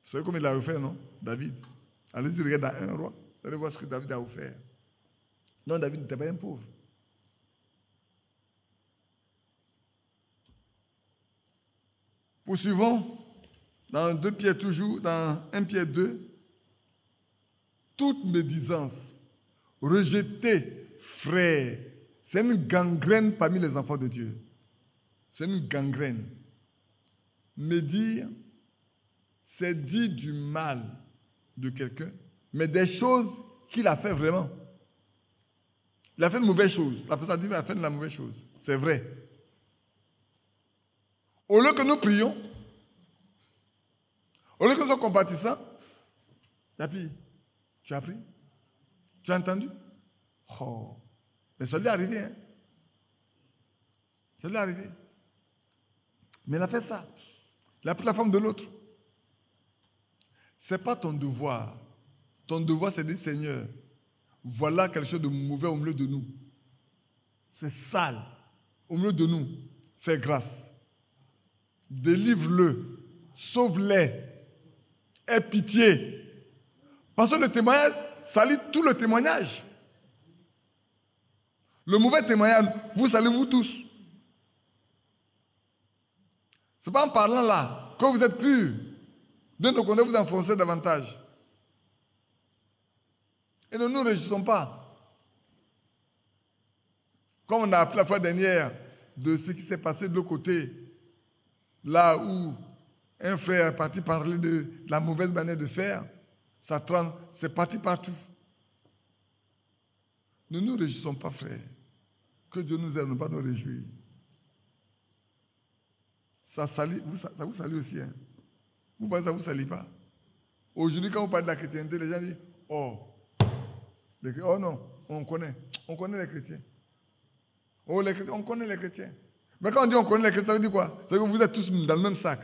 Vous savez combien il a offert, non? David. Allez-y, regardez dans 1 roi. Vous allez voir ce que David a offert. Non, David n'était pas un pauvre. Poursuivons dans 2 Pierre toujours, dans 1 Pierre 2. Toute médisance, rejetée, frère, c'est une gangrène parmi les enfants de Dieu. C'est une gangrène. Médire, c'est dire du mal de quelqu'un, mais des choses qu'il a fait vraiment. Il a fait une mauvaise chose. La personne a dit qu'il a fait de la mauvaise chose. C'est vrai. Au lieu que nous prions, au lieu que nous soyons compatissants, Tapi, tu as pris? Tu as entendu? Oh. Mais ça lui est arrivé. Hein? Ça lui est arrivé. Mais il a fait ça. Il a pris la forme de l'autre. Ce n'est pas ton devoir. Ton devoir, c'est de dire, Seigneur, voilà quelque chose de mauvais au milieu de nous. C'est sale. Au milieu de nous, fais grâce. Délivre-le. Sauve-les. Aie pitié. Parce que le témoignage salit tout le témoignage. Le mauvais témoignage, vous salez vous tous. Ce n'est pas en parlant là que vous êtes purs. De nos côtés, vous enfoncez davantage. Et ne nous réjouissons pas. Comme on a appris la fois dernière de ce qui s'est passé de l'autre côté, là où un frère est parti parler de la mauvaise manière de faire, c'est parti partout. Ne nous réjouissons pas, frère. Que Dieu nous aide, ne pas nous réjouir. Ça vous salue aussi. Hein? Vous pensez que ça ne vous salue pas? Aujourd'hui, quand vous parlez de la chrétienté, les gens disent, oh non, on connaît les chrétiens. Oh, les chrétiens, on connaît les chrétiens. Mais quand on dit on connaît les chrétiens, ça veut dire quoi? Ça veut dire que vous êtes tous dans le même sac.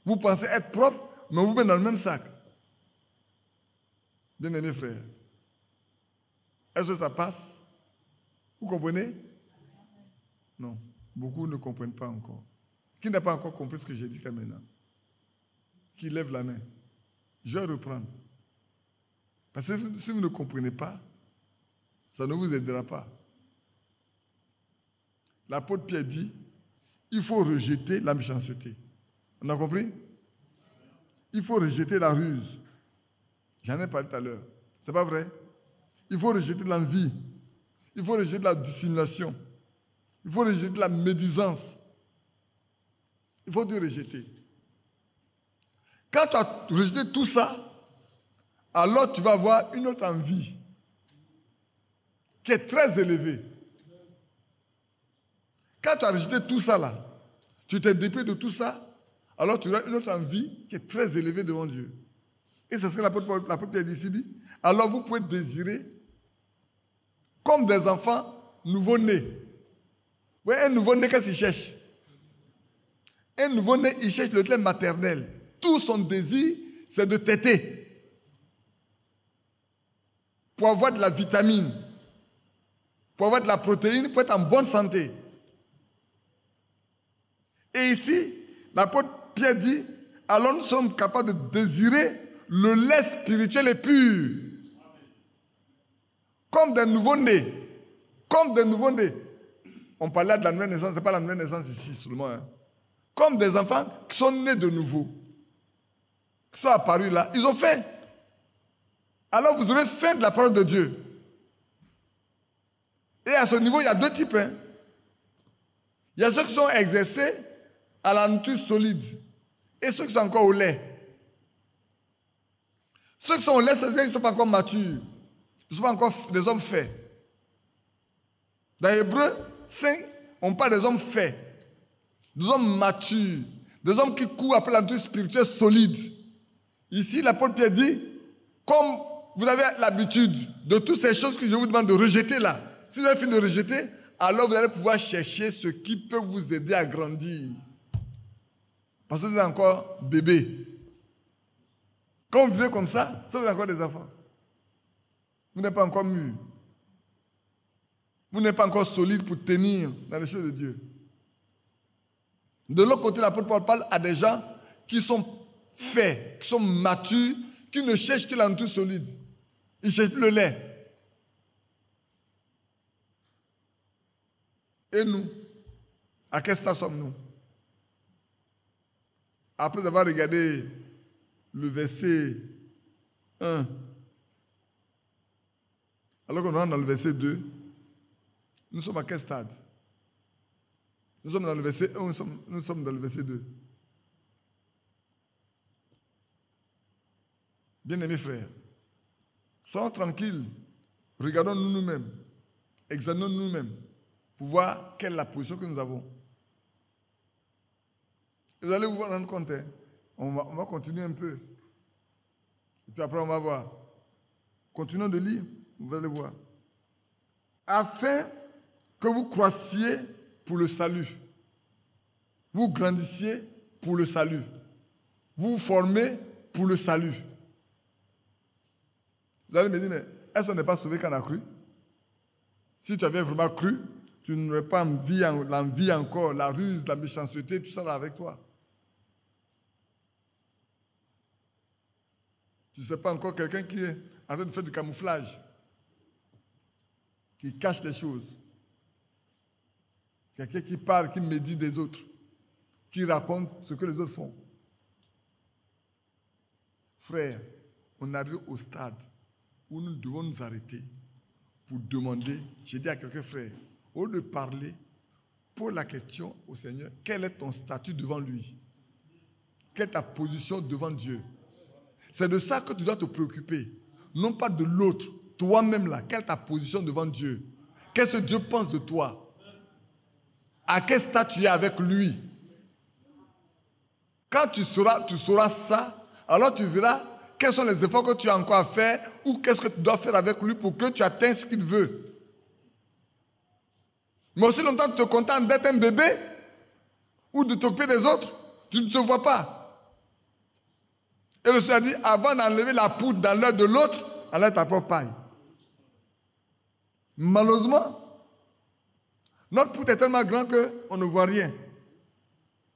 Vous pensez être propre, mais vous mettez dans le même sac. Bien-aimés frères, est-ce que ça passe? Vous comprenez? Non, beaucoup ne comprennent pas encore. Qui n'a pas encore compris ce que j'ai dit jusqu'à maintenant? Qui lève la main? Je vais reprendre. Parce que si vous ne comprenez pas, ça ne vous aidera pas. L'apôtre Pierre dit, il faut rejeter la méchanceté. On a compris? Il faut rejeter la ruse. J'en ai parlé tout à l'heure. C'est pas vrai? Il faut rejeter l'envie. Il faut rejeter la dissimulation. Il faut rejeter la médisance. Il faut tout rejeter. Quand tu as rejeté tout ça, alors tu vas avoir une autre envie qui est très élevée. Quand tu as rejeté tout ça là, tu t'es dépouillé de tout ça, alors tu auras une autre envie qui est très élevée devant Dieu. Et c'est ce que l'apôtre Pierre dit ici. Alors vous pouvez désirer comme des enfants nouveau-nés. Vous voyez, un nouveau-né, qu'est-ce qu'il cherche? Un nouveau-né, il cherche le lait maternel. Tout son désir, c'est de téter. Pour avoir de la vitamine, pour avoir de la protéine, pour être en bonne santé. Et ici, l'apôtre Pierre dit, alors nous sommes capables de désirer le lait spirituel et pur. Comme des nouveau-nés. Comme des nouveau-nés. On parlait de la nouvelle naissance, ce n'est pas la nouvelle naissance ici seulement. Hein. Comme des enfants qui sont nés de nouveau. Qui sont apparus là, ils ont faim. Alors vous aurez faim de la parole de Dieu. Et à ce niveau, il y a deux types. Hein. Il y a ceux qui sont exercés à la nourriture solide. Et ceux qui sont encore au lait. Ceux qui sont au lait, c'est ceux qui ne sont pas encore matures. Ils ne sont pas encore des hommes faits. Dans Hébreu 5, on parle des hommes faits. Des hommes matures. Des hommes qui courent après la nourriture spirituelle solide. Ici, l'apôtre Pierre dit, comme vous avez l'habitude de toutes ces choses que je vous demande de rejeter là, si vous avez fini de rejeter, alors vous allez pouvoir chercher ce qui peut vous aider à grandir. Parce que vous êtes encore bébé. Quand vous vivez comme ça, vous êtes encore des enfants. Vous n'êtes pas encore mûr. Vous n'êtes pas encore solide pour tenir dans les choses de Dieu. De l'autre côté, l'apôtre Paul parle à des gens qui sont faits, qui sont matures, qui ne cherchent que la nourriture solide. Ils ne cherchent plus le lait. Et nous, à quel stade sommes-nous? Après avoir regardé le verset 1, alors qu'on rentre dans le verset 2, nous sommes à quel stade? Nous sommes dans le verset 1, nous sommes dans le verset 2. Bien-aimés frères, soyons tranquilles, regardons-nous nous-mêmes, examinons-nous nous-mêmes, pour voir quelle est la position que nous avons. Vous allez vous rendre compte, hein? On va continuer un peu. Et puis après, on va voir. Continuons de lire, vous allez voir. afin que vous croissiez pour le salut. Vous grandissiez pour le salut. Vous vous formez pour le salut. Vous allez me dire, mais est-ce qu'on n'est pas sauvé quand on a cru? Si tu avais vraiment cru, tu n'aurais pas l'envie encore, la ruse, la méchanceté, tout ça là avec toi. Tu ne sais pas encore quelqu'un qui est en train de faire du camouflage, qui cache les choses. Quelqu'un qui parle, qui médit des autres, qui raconte ce que les autres font. Frère, on arrive au stade où nous devons nous arrêter pour demander, j'ai dit à quelques frères, au lieu de parler, pose la question au Seigneur, quel est ton statut devant lui? Quelle est ta position devant Dieu? C'est de ça que tu dois te préoccuper, non pas de l'autre, toi-même là, quelle est ta position devant Dieu? Qu'est-ce que Dieu pense de toi? À quel stade tu es avec lui? Quand tu sauras ça, alors tu verras quels sont les efforts que tu as encore à faire ou qu'est-ce que tu dois faire avec lui pour que tu atteignes ce qu'il veut. Mais aussi longtemps tu te contentes d'être un bébé ou de t'occuper des autres, tu ne te vois pas. Et le Seigneur dit, avant d'enlever la poudre dans l'œil de l'autre, enlève ta propre paille. Malheureusement, notre poudre est tellement grande qu'on ne voit rien.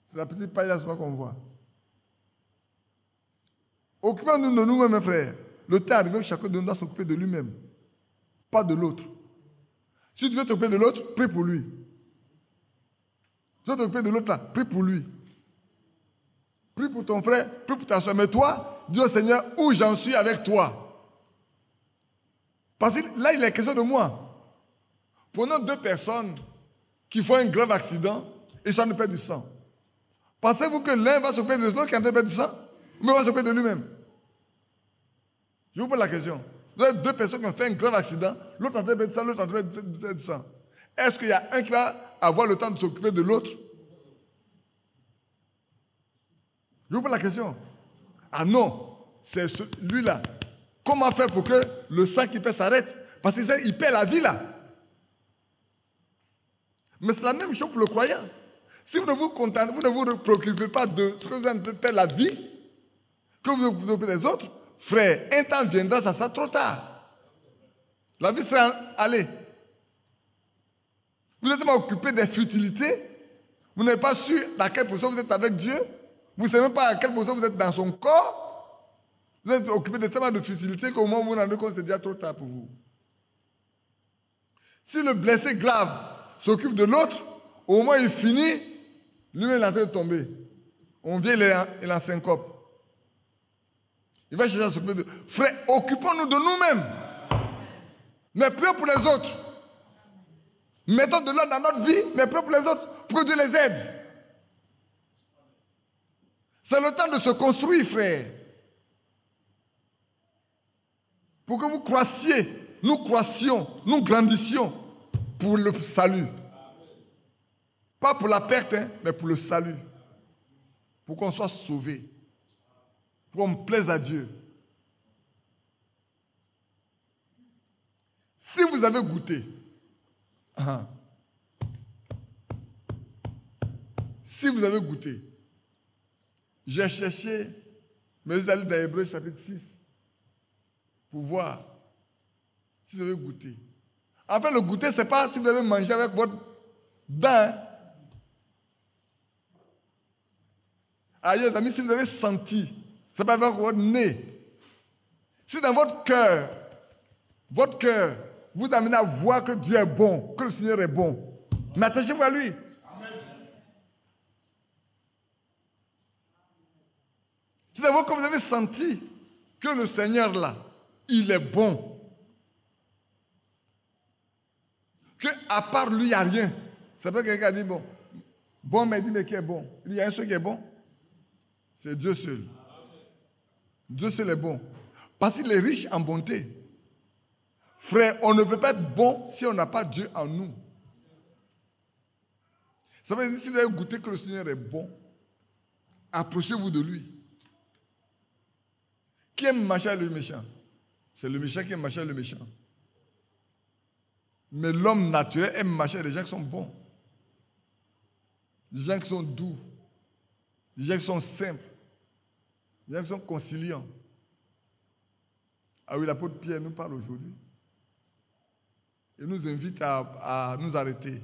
C'est la petite paille là qu'on voit. Occupons-nous de nous-mêmes, mes frères. Le temps arrivé, chacun de nous doit s'occuper de lui-même, pas de l'autre. Si tu veux t'occuper de l'autre, prie pour lui. Tu veux t'occuper de l'autre là, prie pour lui. Prie pour ton frère, prie pour ta soeur. Mais toi, dis au Seigneur où j'en suis avec toi. Parce que là, il est question de moi. Prenons deux personnes qui font un grave accident et sont en train de perdre du sang. Pensez-vous que l'un va s'occuper de l'autre qui est en train de perdre du sang? Ou il va s'occuper de lui-même? Je vous pose la question. Vous avez deux personnes qui ont fait un grave accident, l'autre en train de perdre du sang, l'autre en train de perdre du sang. Est-ce qu'il y a un qui va avoir le temps de s'occuper de l'autre? Je vous pose la question. Ah non, c'est lui-là. Comment faire pour que le sang qui perd s'arrête? Parce qu'il perd la vie là. Mais c'est la même chose pour le croyant. Si vous ne vous préoccupez pas de ce que vous avez de perdre la vie, que vous vous occupez des autres, frère, un temps viendra, ça sera trop tard. La vie sera allée. Vous êtes tellement occupé des futilités, vous n'êtes pas sûr dans quelle position vous êtes avec Dieu, vous ne savez même pas à quelle position vous êtes dans son corps, vous êtes occupé de tellement de futilités qu'au moment où vous vous rendez compte, c'est déjà trop tard pour vous. Si le blessé grave s'occupe de l'autre, au moment où il finit, lui-même il est en train de tomber. On vient, il en syncope. Il va chercher à s'occuper de... Frère, occupons-nous de nous-mêmes. Mais prions pour les autres. Mettons de l'ordre dans notre vie, mais prions pour les autres, pour que Dieu les aide. C'est le temps de se construire, frère. Pour que vous croissiez, nous croissions, nous grandissions pour le salut. Pas pour la perte, mais pour le salut. Pour qu'on soit sauvés. Pour qu'on plaise à Dieu. Si vous avez goûté, si vous avez goûté, j'ai cherché, mais vous allez dans Hébreux chapitre 6 pour voir si vous avez goûté. En fait, le goûter, ce n'est pas si vous avez mangé avec votre dent. Ailleurs, amis, si vous avez senti, ce n'est pas avec votre nez. Si dans votre cœur, vous amenez à voir que Dieu est bon, que le Seigneur est bon, mais attachez-vous à lui. C'est d'abord que vous avez senti que le Seigneur là, il est bon. Qu'à part lui, il n'y a rien. C'est pas quelqu'un qui a dit bon, mais il dit mais qui est bon? Il dit il y a un seul qui est bon. C'est Dieu seul. Dieu seul est bon. Parce qu'il est riche en bonté. Frère, on ne peut pas être bon si on n'a pas Dieu en nous. Ça veut dire si vous avez goûté que le Seigneur est bon, approchez-vous de lui. Qui aime marcher avec le méchant? C'est le méchant qui aime marcher avec le méchant. Mais l'homme naturel aime marcher avec des gens qui sont bons. Des gens qui sont doux. Des gens qui sont simples. Des gens qui sont conciliants. Ah oui, l'apôtre Pierre nous parle aujourd'hui. Il nous invite à nous arrêter.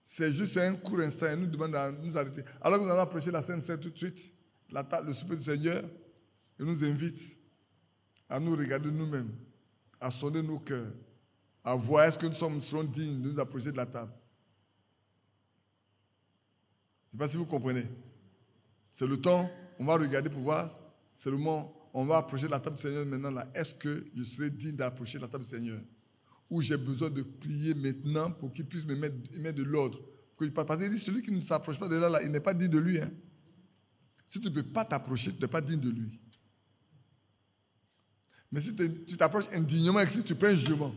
C'est juste un court instant. Il nous demande à nous arrêter. Alors que nous allons approcher la Sainte Seine tout de suite, le souper du Seigneur, il nous invite à nous regarder nous-mêmes, à sonder nos cœurs, à voir est-ce que nous serons dignes de nous approcher de la table. Je ne sais pas si vous comprenez. C'est le temps, on va regarder pour voir, c'est le moment, on va approcher de la table du Seigneur maintenant là. Est-ce que je serai digne d'approcher de la table du Seigneur? Ou j'ai besoin de prier maintenant pour qu'il puisse me mettre de l'ordre. Parce qu'il dit, celui qui ne s'approche pas de là, il n'est pas digne de lui. Hein. Si tu ne peux pas t'approcher, tu n'es pas digne de lui. Mais si tu t'approches indignement et que si tu prends un jugement,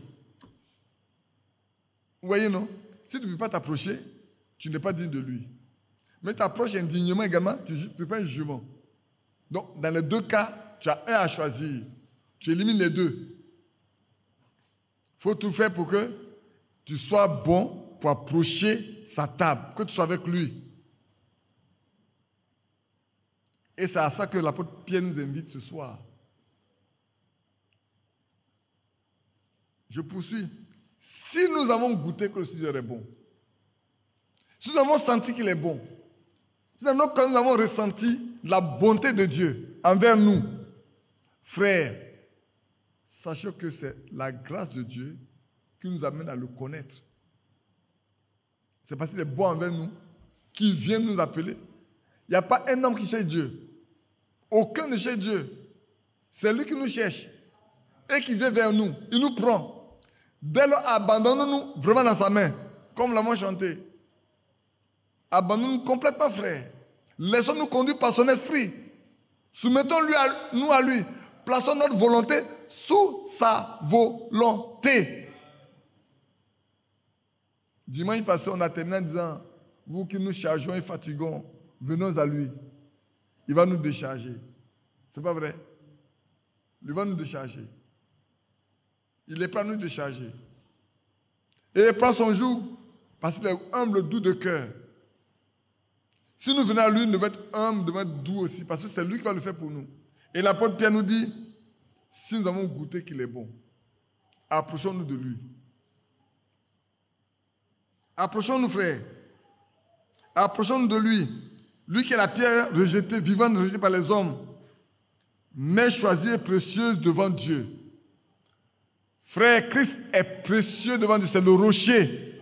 vous voyez, non? Si tu ne peux pas t'approcher, tu n'es pas digne de lui. Mais tu t'approches indignement également, tu prends un jugement. Donc, dans les deux cas, tu as un à choisir. Tu élimines les deux. Il faut tout faire pour que tu sois bon pour approcher sa table, que tu sois avec lui. Et c'est à ça que l'apôtre Pierre nous invite ce soir. Je poursuis. Si nous avons goûté que le Seigneur est bon, si nous avons senti qu'il est bon, si dans nos cœurs nous avons ressenti la bonté de Dieu envers nous, frères, sachez que c'est la grâce de Dieu qui nous amène à le connaître. C'est parce qu'il est bon envers nous qu'il vient nous appeler. Il n'y a pas un homme qui cherche Dieu. Aucun ne cherche Dieu. C'est lui qui nous cherche et qui vient vers nous. Il nous prend. Dès lors, abandonnons-nous vraiment dans sa main, comme nous l'avons chanté. Abandonnons-nous complètement, frère. Laissons-nous conduire par son esprit. Soumettons-nous à lui. Plaçons notre volonté sous sa volonté. Dimanche passé, on a terminé en disant, vous qui nous chargeons et fatiguons, venons à lui. Il va nous décharger. C'est pas vrai? Il va nous décharger. Il est prêt à nous décharger. Et il prend son joug parce qu'il est humble, doux de cœur. Si nous venons à lui, nous devons être humbles, nous devons être doux aussi, parce que c'est lui qui va le faire pour nous. Et l'apôtre Pierre nous dit, si nous avons goûté qu'il est bon, approchons-nous de lui. Approchons-nous, frères. Approchons-nous de lui. Lui qui est la pierre rejetée, vivante, rejetée par les hommes, mais choisie et précieuse devant Dieu. Frère, Christ est précieux devant Dieu, c'est le rocher.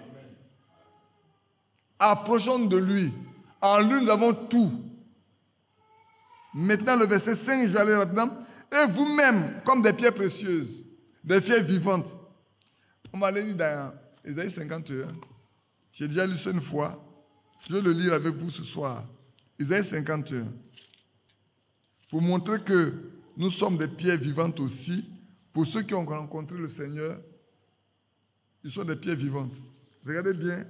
Approchons-nous de lui. En lui, nous avons tout. Maintenant, le verset 5, je vais aller maintenant. Et vous-même, comme des pierres précieuses, des pierres vivantes. On va aller lire dans Ésaïe 51. J'ai déjà lu ça une fois. Je vais le lire avec vous ce soir. Ésaïe 51. Pour montrer que nous sommes des pierres vivantes aussi. Pour ceux qui ont rencontré le Seigneur, ils sont des pierres vivantes. Regardez bien,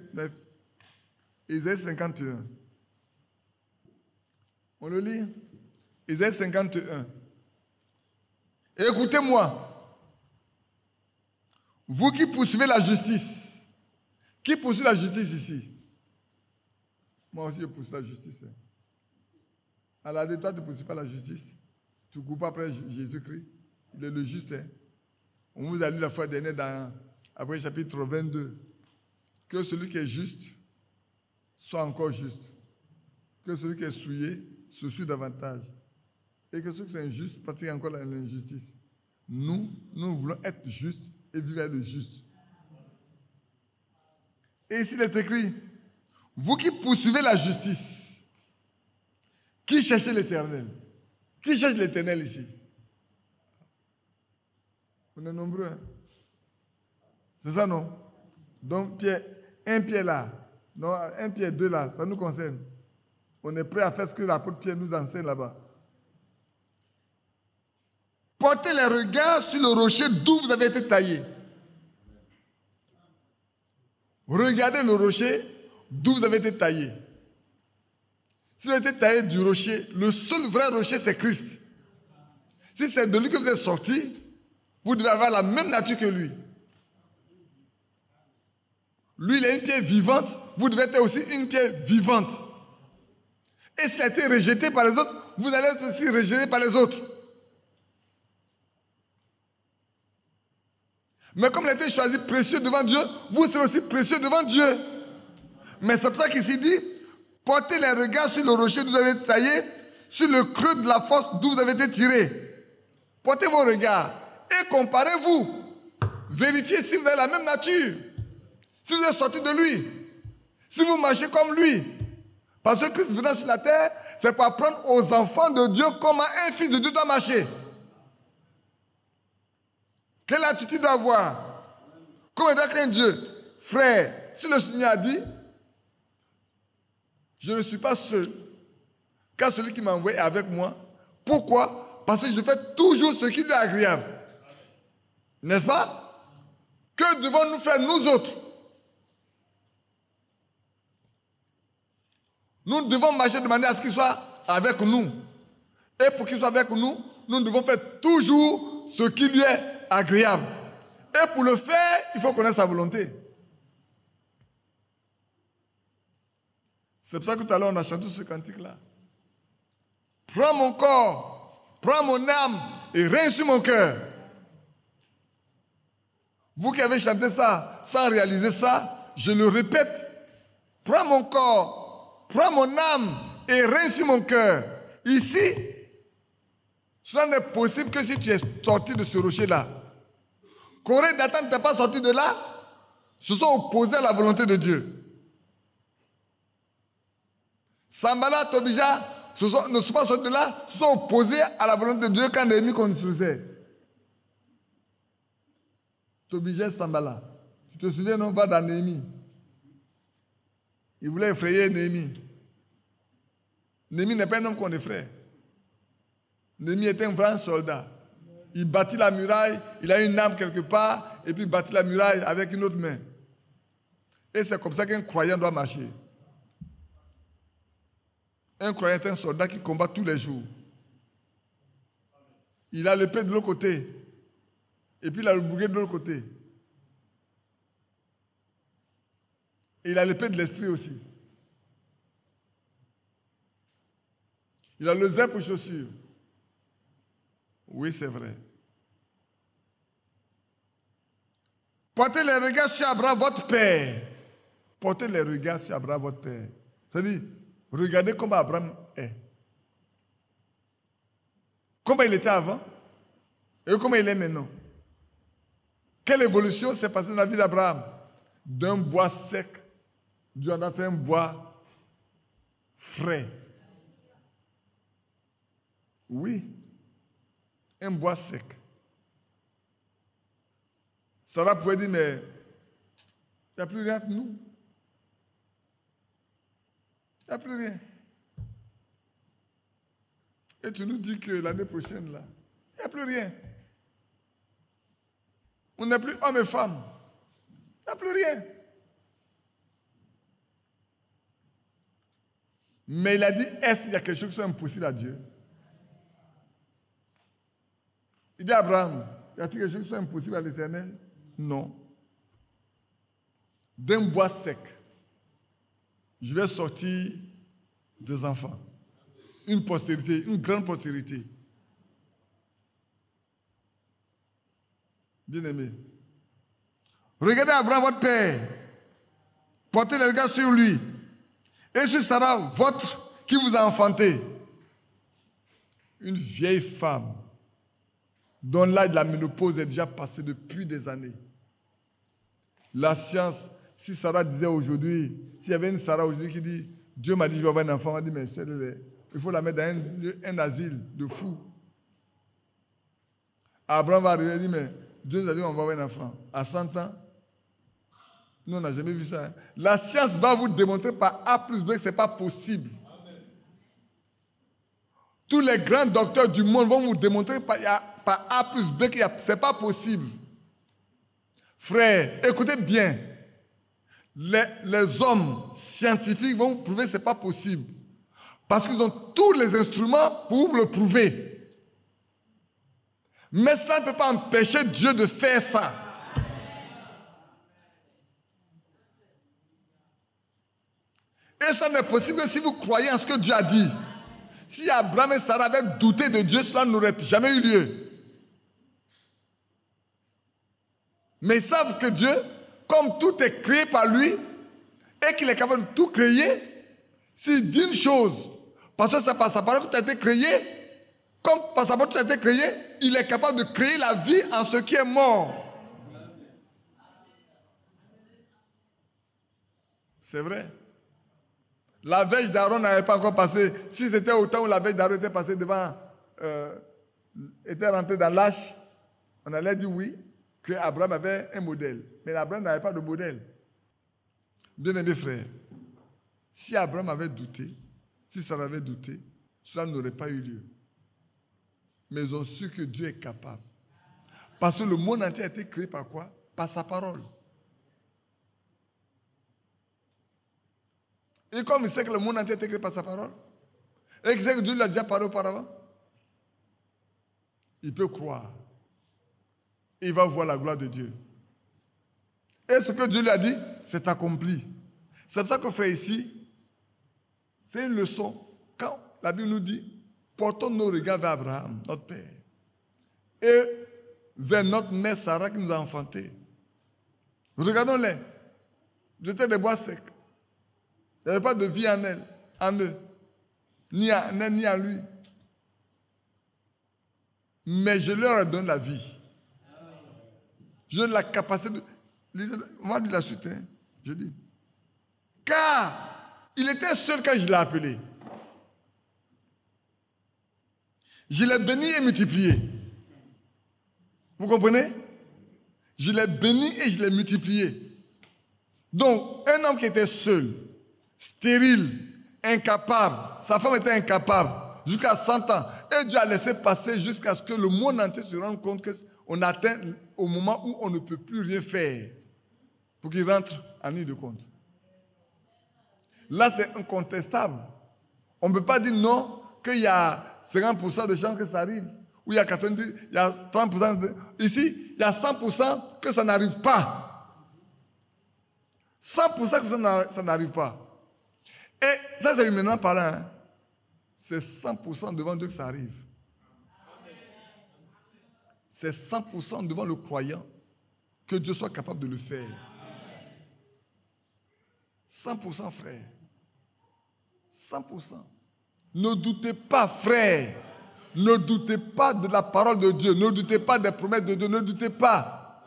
Ésaïe 51. On le lit. Ésaïe 51. Écoutez-moi, vous qui poursuivez la justice. Qui poursuit la justice ici? Moi aussi, je poursuis la justice. Alors, toi, tu ne poursuis pas la justice. Tu ne cours pas après Jésus-Christ. Il est le juste. Hein? On vous a lu la fois dernière après le chapitre 22. Que celui qui est juste soit encore juste. Que celui qui est souillé se souille davantage. Et que ceux qui sont injustes pratiquent encore l'injustice. Nous voulons être justes et vivre avec le juste. Et ici, il est écrit, vous qui poursuivez la justice, qui cherchez l'Éternel? Qui cherche l'Éternel ici? On est nombreux. Hein? C'est ça, non? Donc, un pied là, non, un pied, deux là, ça nous concerne. On est prêt à faire ce que l'apôtre Pierre nous enseigne là-bas. Portez les regards sur le rocher d'où vous avez été taillé. Regardez le rocher d'où vous avez été taillé. Si vous avez été taillé du rocher, le seul vrai rocher, c'est Christ. Si c'est de lui que vous êtes sorti, vous devez avoir la même nature que lui. lui, il est une pierre vivante, vous devez être aussi une pierre vivante. Et s'il a été rejeté par les autres, vous allez être aussi rejeté par les autres. Mais comme il a été choisi précieux devant Dieu, vous serez aussi précieux devant Dieu. Mais c'est pour ça qu'ici dit, portez les regards sur le rocher d'où vous avez été taillé, sur le creux de la fosse d'où vous avez été tiré. Portez vos regards et comparez-vous. Vérifiez si vous avez la même nature. Si vous êtes sorti de lui. Si vous marchez comme lui. Parce que Christ venant sur la terre, c'est pour apprendre aux enfants de Dieu comment un fils de Dieu doit marcher. Quelle attitude doit avoir? Comment il doit craindre Dieu? Frère, si le Seigneur a dit, je ne suis pas seul, car celui qui m'a envoyé est avec moi. Pourquoi? Parce que je fais toujours ce qui lui est agréable. N'est-ce pas? Que devons-nous faire nous autres? Nous devons marcher de manière à ce qu'il soit avec nous. Et pour qu'il soit avec nous, nous devons faire toujours ce qui lui est agréable. Et pour le faire, il faut connaître sa volonté. C'est pour ça que tout à l'heure, on a chanté ce cantique-là. Prends mon corps, prends mon âme et règne sur mon cœur. Vous qui avez chanté ça sans réaliser ça, je le répète. Prends mon corps, prends mon âme et règne sur mon cœur. Ici, cela n'est possible que si tu es sorti de ce rocher-là. Corée et Dathan n'étaient pas sortis de là, se sont opposés à la volonté de Dieu. Sambala, Tobija ne sont pas sortis de là, se sont opposés à la volonté de Dieu quand Néhémie construisait. Tobija et Sambala. Tu te souviens, non, pas dans Néhémie. Il voulait effrayer Néhémie. Néhémie n'est pas un homme qu'on effraie. Néhémie était un vrai soldat. Il bâtit la muraille, il a une arme quelque part, et puis il bâtit la muraille avec une autre main. Et c'est comme ça qu'un croyant doit marcher. Un croyant est un soldat qui combat tous les jours. Il a l'épée de l'autre côté, et puis il a le bouquet de l'autre côté. Et il a l'épée de l'esprit aussi. Il a le zèle pour chaussures. Oui, c'est vrai. Portez les regards sur Abraham, votre père. Portez les regards sur Abraham, votre père. C'est-à-dire, regardez comment Abraham est. Comment il était avant et comment il est maintenant. Quelle évolution s'est passée dans la vie d'Abraham? D'un bois sec, Dieu en a fait un bois frais. Oui. Un bois sec. Sarah pouvait dire, mais il n'y a plus rien entre nous. Il n'y a plus rien. Et tu nous dis que l'année prochaine, là, il n'y a plus rien. On n'est plus homme et femme. Il n'y a plus rien. Mais il a dit, est-ce qu'il y a quelque chose qui est impossible à Dieu? Il dit à Abraham, y a-t-il quelque chose qui soit impossible à l'Éternel? Non. D'un bois sec, je vais sortir des enfants. Une postérité, une grande postérité. Bien-aimé. Regardez Abraham, votre père. Portez le regard sur lui. Et sur Sarah, votre, qui vous a enfanté. Une vieille femme dont l'âge de la ménopause est déjà passé depuis des années. La science, si Sarah disait aujourd'hui, s'il y avait une Sarah aujourd'hui qui dit, Dieu m'a dit je vais avoir un enfant, on va dire, mais il faut la mettre dans un asile de fous. Abraham va arriver et dire, mais Dieu nous a dit on va avoir un enfant. À 100 ans, nous on n'a jamais vu ça. La science va vous démontrer par A plus B que ce n'est pas possible. Tous les grands docteurs du monde vont vous démontrer par A plus B que ce n'est pas possible. Frères, écoutez bien. Les hommes scientifiques vont vous prouver que ce n'est pas possible. Parce qu'ils ont tous les instruments pour vous le prouver. Mais cela ne peut pas empêcher Dieu de faire ça. Et ça n'est possible que si vous croyez en ce que Dieu a dit. Si Abraham et Sarah avaient douté de Dieu, cela n'aurait jamais eu lieu. Mais ils savent que Dieu, comme tout est créé par lui, et qu'il est capable de tout créer, s'il dit une chose, parce que c'est par sa parole que tu as été créé, comme par sa parole que tu as été créé, il est capable de créer la vie en ce qui est mort. C'est vrai. La verge d'Aaron n'avait pas encore passé. Si c'était au temps où la verge d'Aaron était passée devant, était rentrée dans l'arche, on allait dire oui, que Abraham avait un modèle. Mais Abraham n'avait pas de modèle. Bien-aimés frères, si Abraham avait douté, si Sarah avait douté, cela n'aurait pas eu lieu. Mais ils ont su que Dieu est capable. Parce que le monde entier a été créé par quoi? Par sa parole. Et comme il sait que le monde entier a été créé par sa parole, et qu'il sait que Dieu l'a déjà parlé auparavant, il peut croire. Il va voir la gloire de Dieu. Et ce que Dieu lui a dit, c'est accompli. C'est pour ça que frère ici, c'est une leçon. Quand la Bible nous dit, portons nos regards vers Abraham, notre père, et vers notre mère Sarah qui nous a enfantés. Regardons-les. Ils étaient des bois secs. Il n'y avait pas de vie en elle, en eux, ni en elle, ni en lui. Mais je leur ai donné la vie. Je donne la capacité de... On va dire la suite, hein. Je dis. Car il était seul quand je l'ai appelé. Je l'ai béni et multiplié. Vous comprenez? Je l'ai béni et je l'ai multiplié. Donc, un homme qui était seul, stérile, incapable, sa femme était incapable, jusqu'à 100 ans, et Dieu a laissé passer jusqu'à ce que le monde entier se rende compte qu'on atteint au moment où on ne peut plus rien faire pour qu'il rentre en ligne de compte. Là, c'est incontestable. On ne peut pas dire non, qu'il y a 50% de chances que ça arrive, ou il y a 90%, il y a 30%. Ici, il y a 100% que ça n'arrive pas. 100% que ça n'arrive pas. Et ça, c'est humainement parlant. Hein. C'est 100% devant Dieu que ça arrive. C'est 100% devant le croyant que Dieu soit capable de le faire. 100% frère. 100%. Ne doutez pas, frère. Ne doutez pas de la parole de Dieu. Ne doutez pas des promesses de Dieu. Ne doutez pas.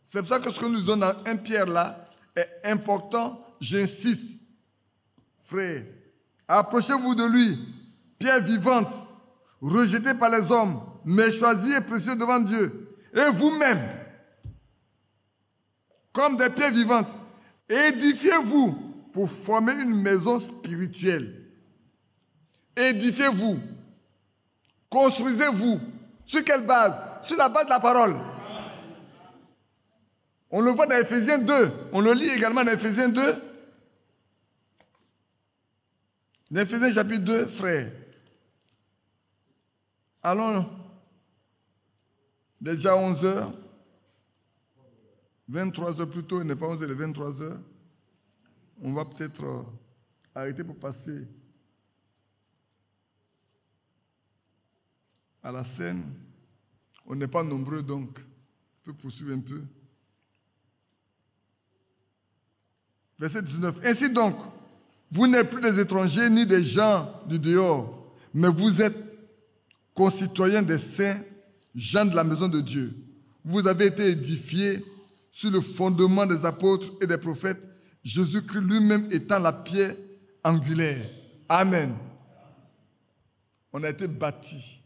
C'est pour ça que ce que nous donnons dans 1 Pierre là est important. J'insiste. Frère, approchez-vous de lui, pierre vivante, rejetée par les hommes, mais choisie et précieuse devant Dieu. Et vous-même, comme des pierres vivantes, édifiez-vous pour former une maison spirituelle. Édifiez-vous. Construisez-vous. Sur quelle base? Sur la base de la parole. On le voit dans Ephésiens 2. On le lit également dans Ephésiens 2. Dans Ephésiens chapitre 2, frère. Allons. Déjà 11h. 23h plutôt, il n'est pas 11h, il est 23h. On va peut-être arrêter pour passer à la scène. On n'est pas nombreux donc. On peut poursuivre un peu. Verset 19. Ainsi donc, vous n'êtes plus des étrangers ni des gens du dehors, mais vous êtes concitoyens des saints, gens de la maison de Dieu. Vous avez été édifiés sur le fondement des apôtres et des prophètes, Jésus-Christ lui-même étant la pierre angulaire. Amen. On a été bâtis,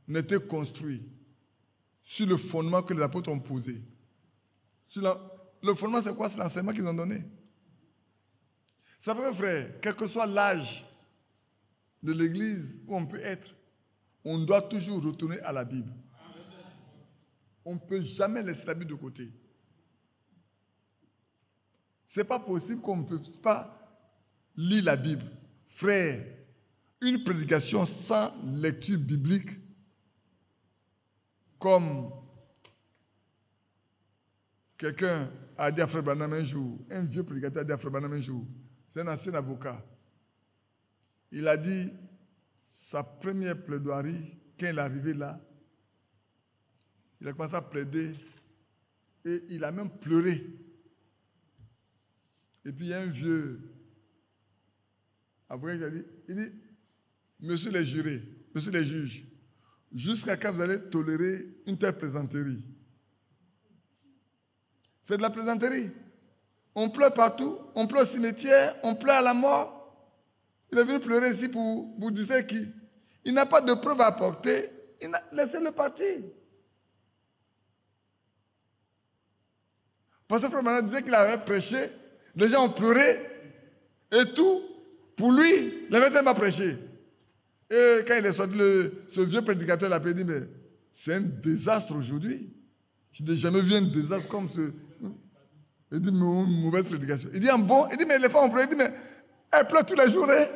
on a été construits sur le fondement que les apôtres ont posé. Le fondement, c'est quoi? C'est l'enseignement qu'ils ont donné. Ça veut dire, frère, quel que soit l'âge de l'église où on peut être, on doit toujours retourner à la Bible. On ne peut jamais laisser la Bible de côté. Ce n'est pas possible qu'on ne puisse pas lire la Bible. Frère, une prédication sans lecture biblique, comme quelqu'un a dit à Frère Branham un jour, un vieux prédicateur a dit à Frère Branham un jour, c'est un ancien avocat. Il a dit sa première plaidoirie, quand il est arrivé là, il a commencé à plaider et il a même pleuré. Et puis il y a un vieux avocat qui a dit, monsieur les jurés, monsieur les juges, jusqu'à quand vous allez tolérer une telle plaisanterie? C'est de la plaisanterie. On pleure partout, on pleure au cimetière, on pleure à la mort. Il est venu pleurer ici pour vous dire qu'il n'a pas de preuves à apporter. Laissez-le partir. Parce que Frère Branham disait qu'il avait prêché, les gens ont pleuré et tout. Pour lui, il n'avait tellement prêché. Et quand il est sorti, ce vieux prédicateur l'a dit, mais c'est un désastre aujourd'hui. Je n'ai jamais vu un désastre comme ce. Il dit, mais une mauvaise prédication. Il dit, en bon, il dit, mais les femmes ont pleuré. Il dit, mais elles pleurent tous les jours. Hein?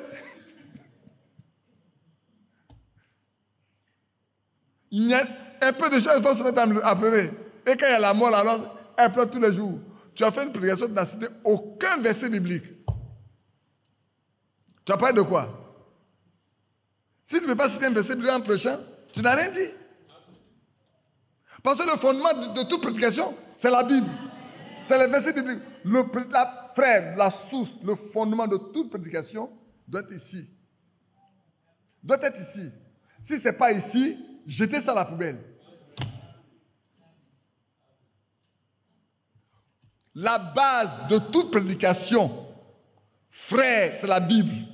Il y a un peu de choses qui vont se mettre à pleurer. Et quand il y a la mort, alors, elles pleurent tous les jours. Tu as fait une prédication, tu n'as cité aucun verset biblique. Tu as parlé de quoi? Si tu ne peux pas citer un verset biblique en prêchant, tu n'as rien dit. Parce que le fondement de toute prédication, c'est la Bible. C'est les versets bibliques. Frère, la source, le fondement de toute prédication doit être ici. Doit être ici. Si ce n'est pas ici, jetez ça à la poubelle. La base de toute prédication, frère, c'est la Bible.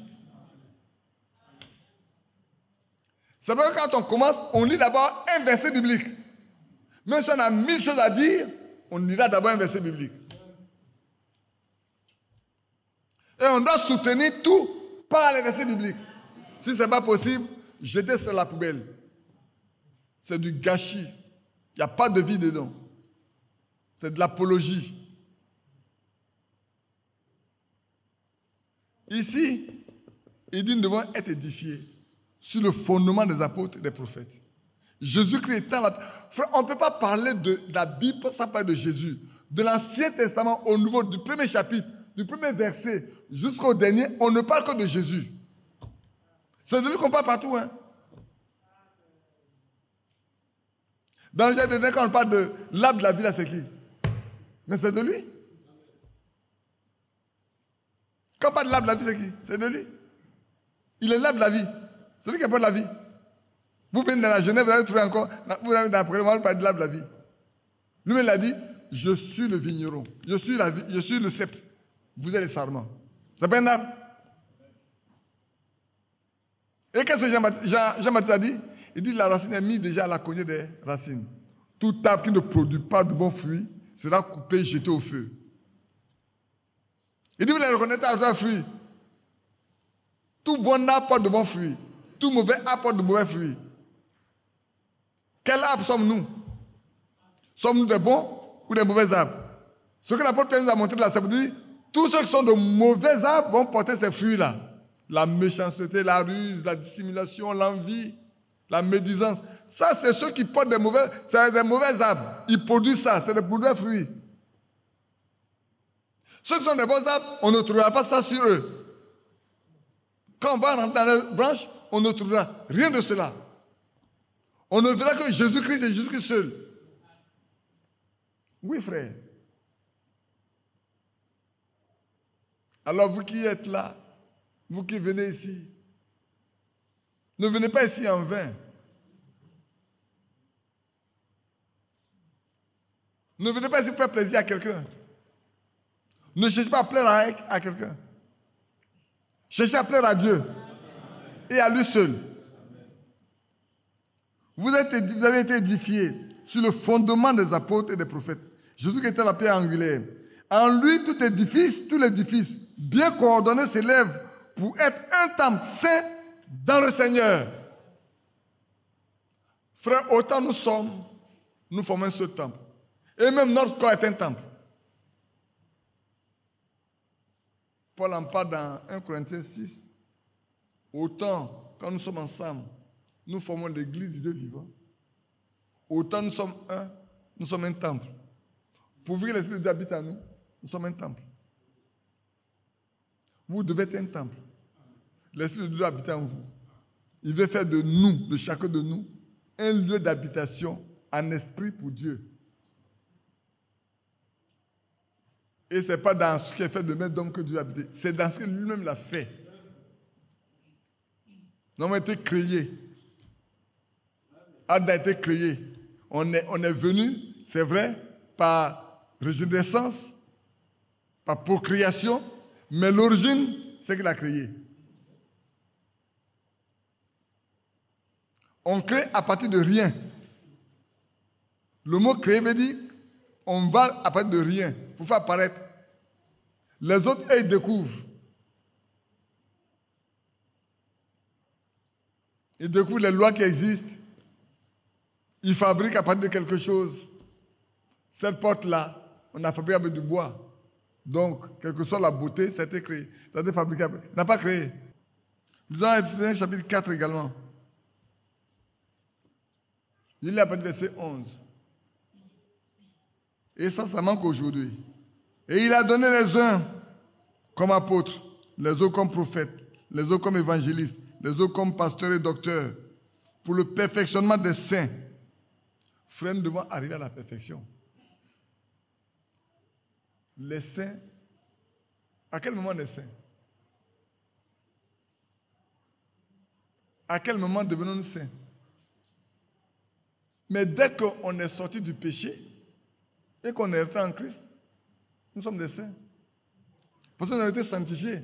C'est vrai que quand on commence, on lit d'abord un verset biblique. Même si on a 1000 choses à dire, on lira d'abord un verset biblique. Et on doit soutenir tout par les versets bibliques. Si ce n'est pas possible, jetez ça à la poubelle. C'est du gâchis. Il n'y a pas de vie dedans. C'est de l'apologie. Ici, il dit nous devons être édifiés sur le fondement des apôtres et des prophètes. Jésus-Christ étant là. Frère, on ne peut pas parler de la Bible sans parler de Jésus. De l'Ancien Testament au niveau du premier chapitre, du premier verset jusqu'au dernier, on ne parle que de Jésus. C'est de lui qu'on parle partout. Hein? Dans le jardin d'Éden, quand on parle de l'arbre de la vie, là, c'est qui? Mais c'est de lui. Quand on parle de l'arbre de la vie, c'est qui? C'est de lui. Il est l'arbre de la vie. C'est lui qui apporte la vie. Vous venez dans la Genève, vous allez trouver encore, vous allez dans le programme, on parle de l'arbre de la vie. Lui-même il a dit, je suis le vigneron, je suis la vie, je suis le sceptre, vous êtes les sarments. C'est pas un arbre. Et qu'est-ce que Jean-Baptiste a dit? Il dit, la racine est mise déjà à la cognée des racines. Tout arbre qui ne produit pas de bons fruits sera coupé et jeté au feu. Il dit, vous les reconnaissez à leurs fruits. Tout bon arbre porte de bons fruits. Tout mauvais arbre porte de mauvais fruits. Quel arbre sommes-nous? Sommes-nous des bons ou des mauvais arbres? Ce que l'apôtre Pierre nous a montré de la Bible, tous ceux qui sont de mauvais arbres vont porter ces fruits-là. La méchanceté, la ruse, la dissimulation, l'envie, la médisance. Ça, c'est ceux qui portent des mauvais arbres. Ils produisent ça, c'est des mauvais fruits. Ceux qui sont des bons arbres, on ne trouvera pas ça sur eux. Quand on va rentrer dans la branche, on ne trouvera rien de cela. On ne verra que Jésus-Christ et Jésus-Christ seul. Oui, frère. Alors, vous qui êtes là, vous qui venez ici, ne venez pas ici en vain. Ne venez pas ici pour faire plaisir à quelqu'un. Ne cherchez pas à plaire à quelqu'un. Cherchez à plaire à Dieu et à lui seul. Vous avez été édifiés sur le fondement des apôtres et des prophètes. Jésus qui était la pierre angulaire. En lui, tout l'édifice, bien coordonné, s'élève pour être un temple saint dans le Seigneur. Frère, autant nous formons un seul temple. Et même notre corps est un temple. Paul en parle dans 1 Corinthiens 6. Autant, quand nous sommes ensemble, nous formons l'église du Dieu vivant. Autant nous sommes un, nous sommes un temple. Pourvu que l'Esprit de Dieu habite en nous, nous sommes un temple. Vous devez être un temple. L'Esprit de Dieu habite en vous. Il veut faire de nous, de chacun de nous, un lieu d'habitation en esprit pour Dieu. Et ce n'est pas dans ce qui est fait de main d'homme que Dieu a habité. C'est dans ce que lui-même l'a fait. Nous avons été créés. Adam a été créé. On est venu, c'est vrai, par régénérescence, par procréation, mais l'origine, c'est qu'il a créé. On crée à partir de rien. Le mot créer veut dire on va à partir de rien pour faire apparaître. Les autres, ils découvrent. Ils découvrent les lois qui existent. Ils fabriquent à partir de quelque chose. Cette porte-là, on a fabriqué avec du bois. Donc, quelle que soit la beauté, ça a été créé. Ça a été fabriqué. Il n'a pas créé. Nous avons Éphésiens chapitre 4 également. Il est à partir du verset 11. Et ça manque aujourd'hui. Et il a donné les uns comme apôtres, les autres comme prophètes, les autres comme évangélistes, les autres comme pasteurs et docteurs, pour le perfectionnement des saints. Frères, nous devons arriver à la perfection. Les saints, à quel moment les saints? À quel moment devenons-nous saints? Mais dès qu'on est sorti du péché et qu'on est rentré en Christ, nous sommes des saints. Parce qu'on a été sanctifiés.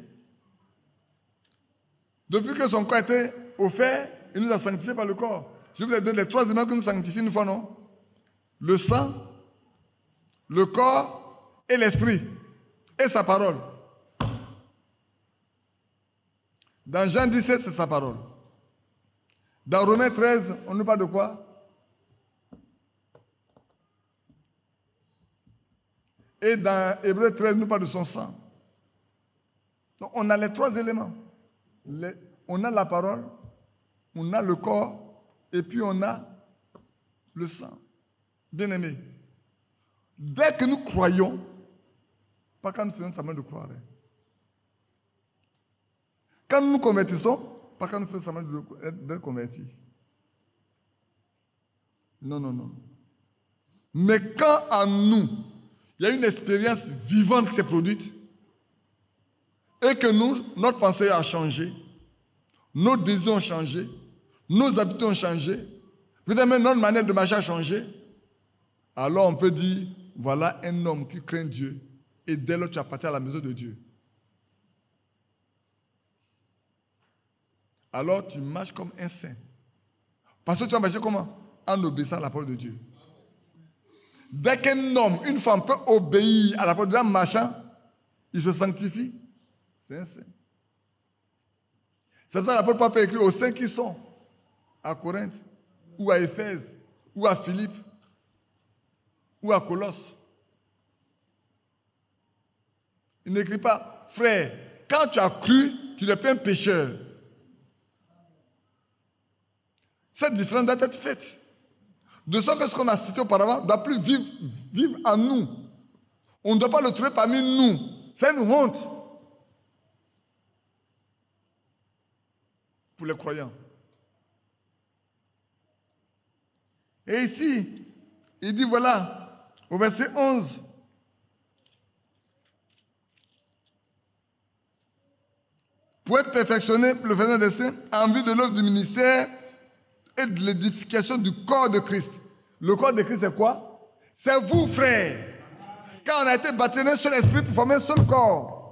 Depuis que son corps a été offert, il nous a sanctifiés par le corps. Je vous ai donné les 3 éléments que nous sanctifient une fois, non? Le sang, le corps et l'esprit. Et sa parole. Dans Jean 17, c'est sa parole. Dans Romains 13, on nous parle de quoi? Et dans Hébreux 13, on nous parle de son sang. Donc on a les 3 éléments. On a la parole, on a le corps, et puis on a le sang. Bien-aimés, dès que nous croyons, pas quand nous faisons semblant de croire. Quand nous nous convertissons, pas quand nous faisons semblant d'être convertis. Non, non, non. Mais quand en nous, il y a une expérience vivante qui s'est produite, et que notre pensée a changé, nos désirs ont changé, nos habitudes ont changé, peut-être même notre manière de marcher a changé, alors on peut dire, voilà un homme qui craint Dieu, et dès lors tu appartiens à la maison de Dieu. Alors tu marches comme un saint. Parce que tu vas marcher comment? En obéissant à la parole de Dieu. Dès qu'un homme, une femme peut obéir à la parole de Dieu en marchant, il se sanctifie. C'est un saint. C'est pour ça que l'apôtre Paul peut écrire aux saints qui sont à Corinthe, ou à Éphèse, ou à Philippe, ou à Colosse. Il n'écrit pas, frère, quand tu as cru, tu n'es pas un pécheur. Cette différence doit être faite. De sorte que ce qu'on a cité auparavant ne doit plus vivre en nous. On ne doit pas le trouver parmi nous. C'est une honte pour les croyants. Et ici, il dit voilà, au verset 11, pour être perfectionné, le faisant des saints, en vue de l'œuvre du ministère et de l'édification du corps de Christ. Le corps de Christ, c'est quoi? C'est vous, frères. Quand on a été baptisé d'un seul esprit pour former un seul corps.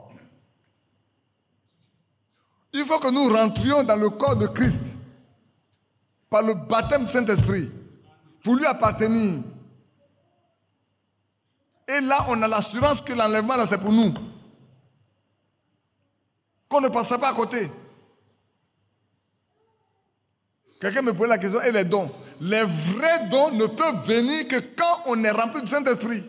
Il faut que nous rentrions dans le corps de Christ par le baptême du Saint-Esprit pour lui appartenir. Et là, on a l'assurance que l'enlèvement, là, c'est pour nous. Qu'on ne passera pas à côté. Quelqu'un me posait la question, et les dons? Les vrais dons ne peuvent venir que quand on est rempli du Saint-Esprit.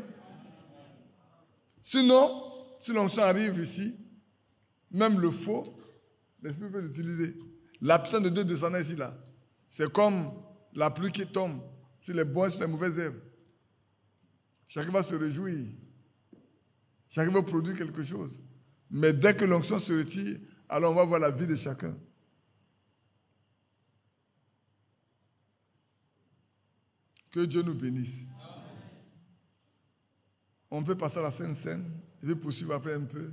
Sinon, si l'onction arrive ici, même le faux, l'Esprit peut l'utiliser. La puissance de Dieu descend ici, là. C'est comme la pluie qui tombe sur les bois, sur les mauvaises herbes. Chacun va se réjouir. Chacun va produire quelque chose. Mais dès que l'onction se retire, alors on va voir la vie de chacun. Que Dieu nous bénisse. On peut passer à la Sainte Seine et puis poursuivre après un peu.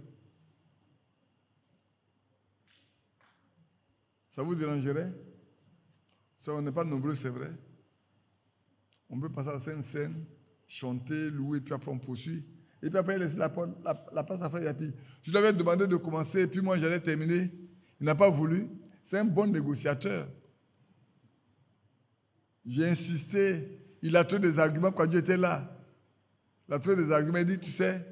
Ça vous dérangerait? Ça, on n'est pas nombreux, c'est vrai. On peut passer à la Sainte Seine, chanter, louer, puis après on poursuit. Et puis après, laisser la place à Frère Yapi. Je lui avais demandé de commencer, et puis moi j'allais terminer. Il n'a pas voulu. C'est un bon négociateur. J'ai insisté. Il a trouvé des arguments quand Dieu était là. Il a trouvé des arguments. Il dit, tu sais,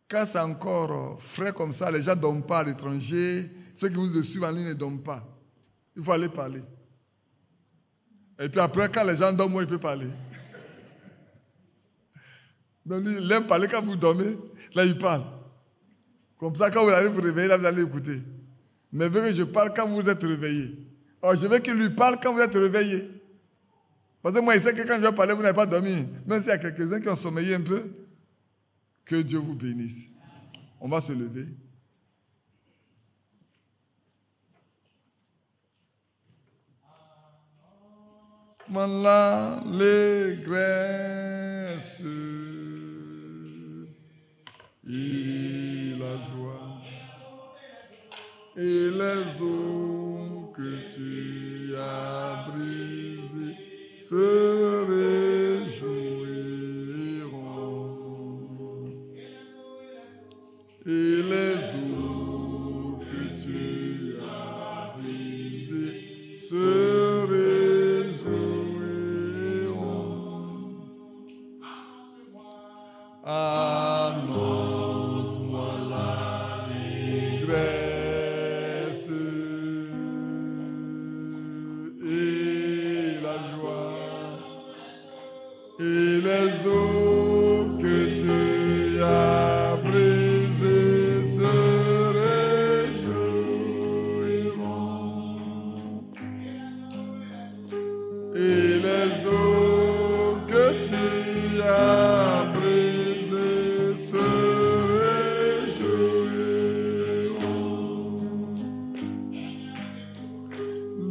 quand c'est encore frais comme ça, les gens ne dorment pas à l'étranger. Ceux qui vous suivent en ligne ne dorment pas. Il faut aller parler. Et puis après, quand les gens dorment, moi, il peut parler. Donc, il aime parler quand vous dormez. Là, il parle. Comme ça, quand vous allez vous réveiller, là, vous allez écouter. Mais il veut que je parle quand vous êtes réveillés. Alors, je veux qu'il lui parle quand vous êtes réveillés. Parce que moi, il sait que quand je vais parler, vous n'avez pas dormi. Même s'il y a quelques-uns qui ont sommeillé un peu, que Dieu vous bénisse. On va se lever. L'allégresse et la joie et les eaux que tu as brisées se réjouiront et les eaux que tu as brisées se réjouiront. Annonce-moi l'allégresse et la joie et les eaux que tu as brisées se réjouiront et les eaux que tu as brisées se réjouiront.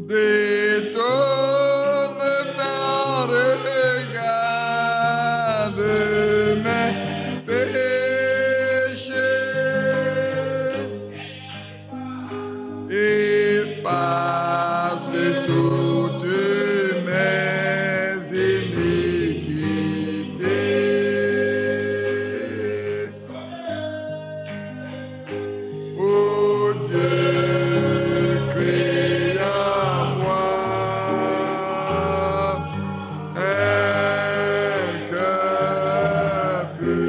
Détourne ton regard de mes péchés, efface toutes mes iniquités. Oh Dieu, crée en moi un cœur pur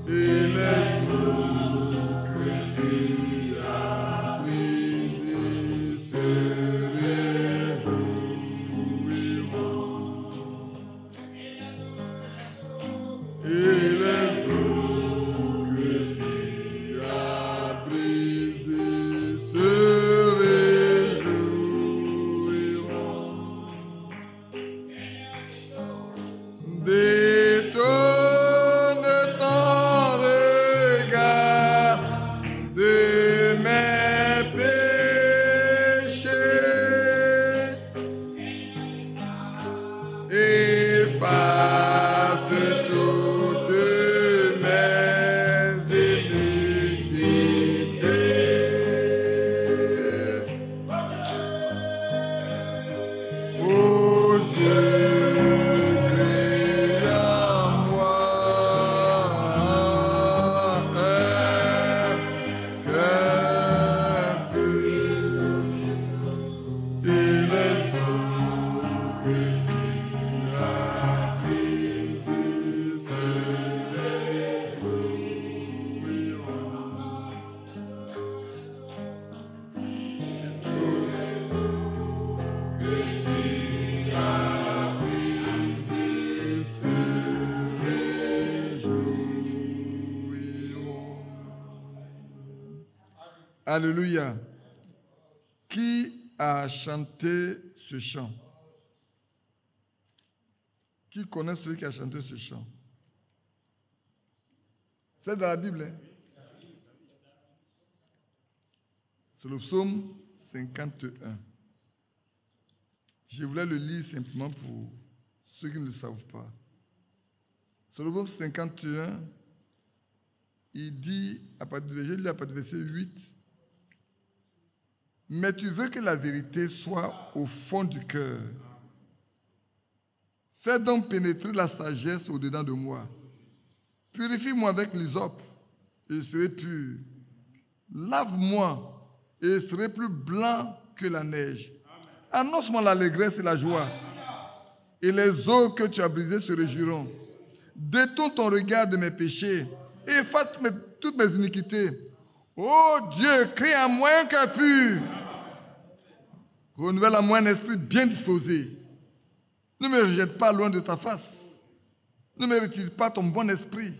et les eaux que tu as brisées se réjouiront. Et les eaux que tu as brisées se réjouiront. Détourne ton regard de mes péchés, efface toutes mes iniquités. Oh Dieu, crée en moi un cœur pur et les eaux que tu as brisées se réjouiront. Que tu as brisées se réjouiront. Alléluia. Qui a chanté ce chant? Qui connaît celui qui a chanté ce chant? C'est dans la Bible. Hein? C'est le psaume 51. Je voulais le lire simplement pour ceux qui ne le savent pas. C'est le psaume 51. Il dit, j'ai lu à partir du verset 8, « Mais tu veux que la vérité soit au fond du cœur. Fais donc pénétrer la sagesse au-dedans de moi. Purifie-moi avec l'hysope, et je serai pur. Lave-moi, et je serai plus blanc que la neige. Annonce-moi l'allégresse et la joie, et les eaux que tu as brisées se réjouiront. Détourne ton regard de mes péchés, et efface toutes mes iniquités. Ô Dieu, crée en moi un cœur pur. Renouvelle en moi un esprit bien disposé. Ne me rejette pas loin de ta face. Ne me retire pas ton bon esprit.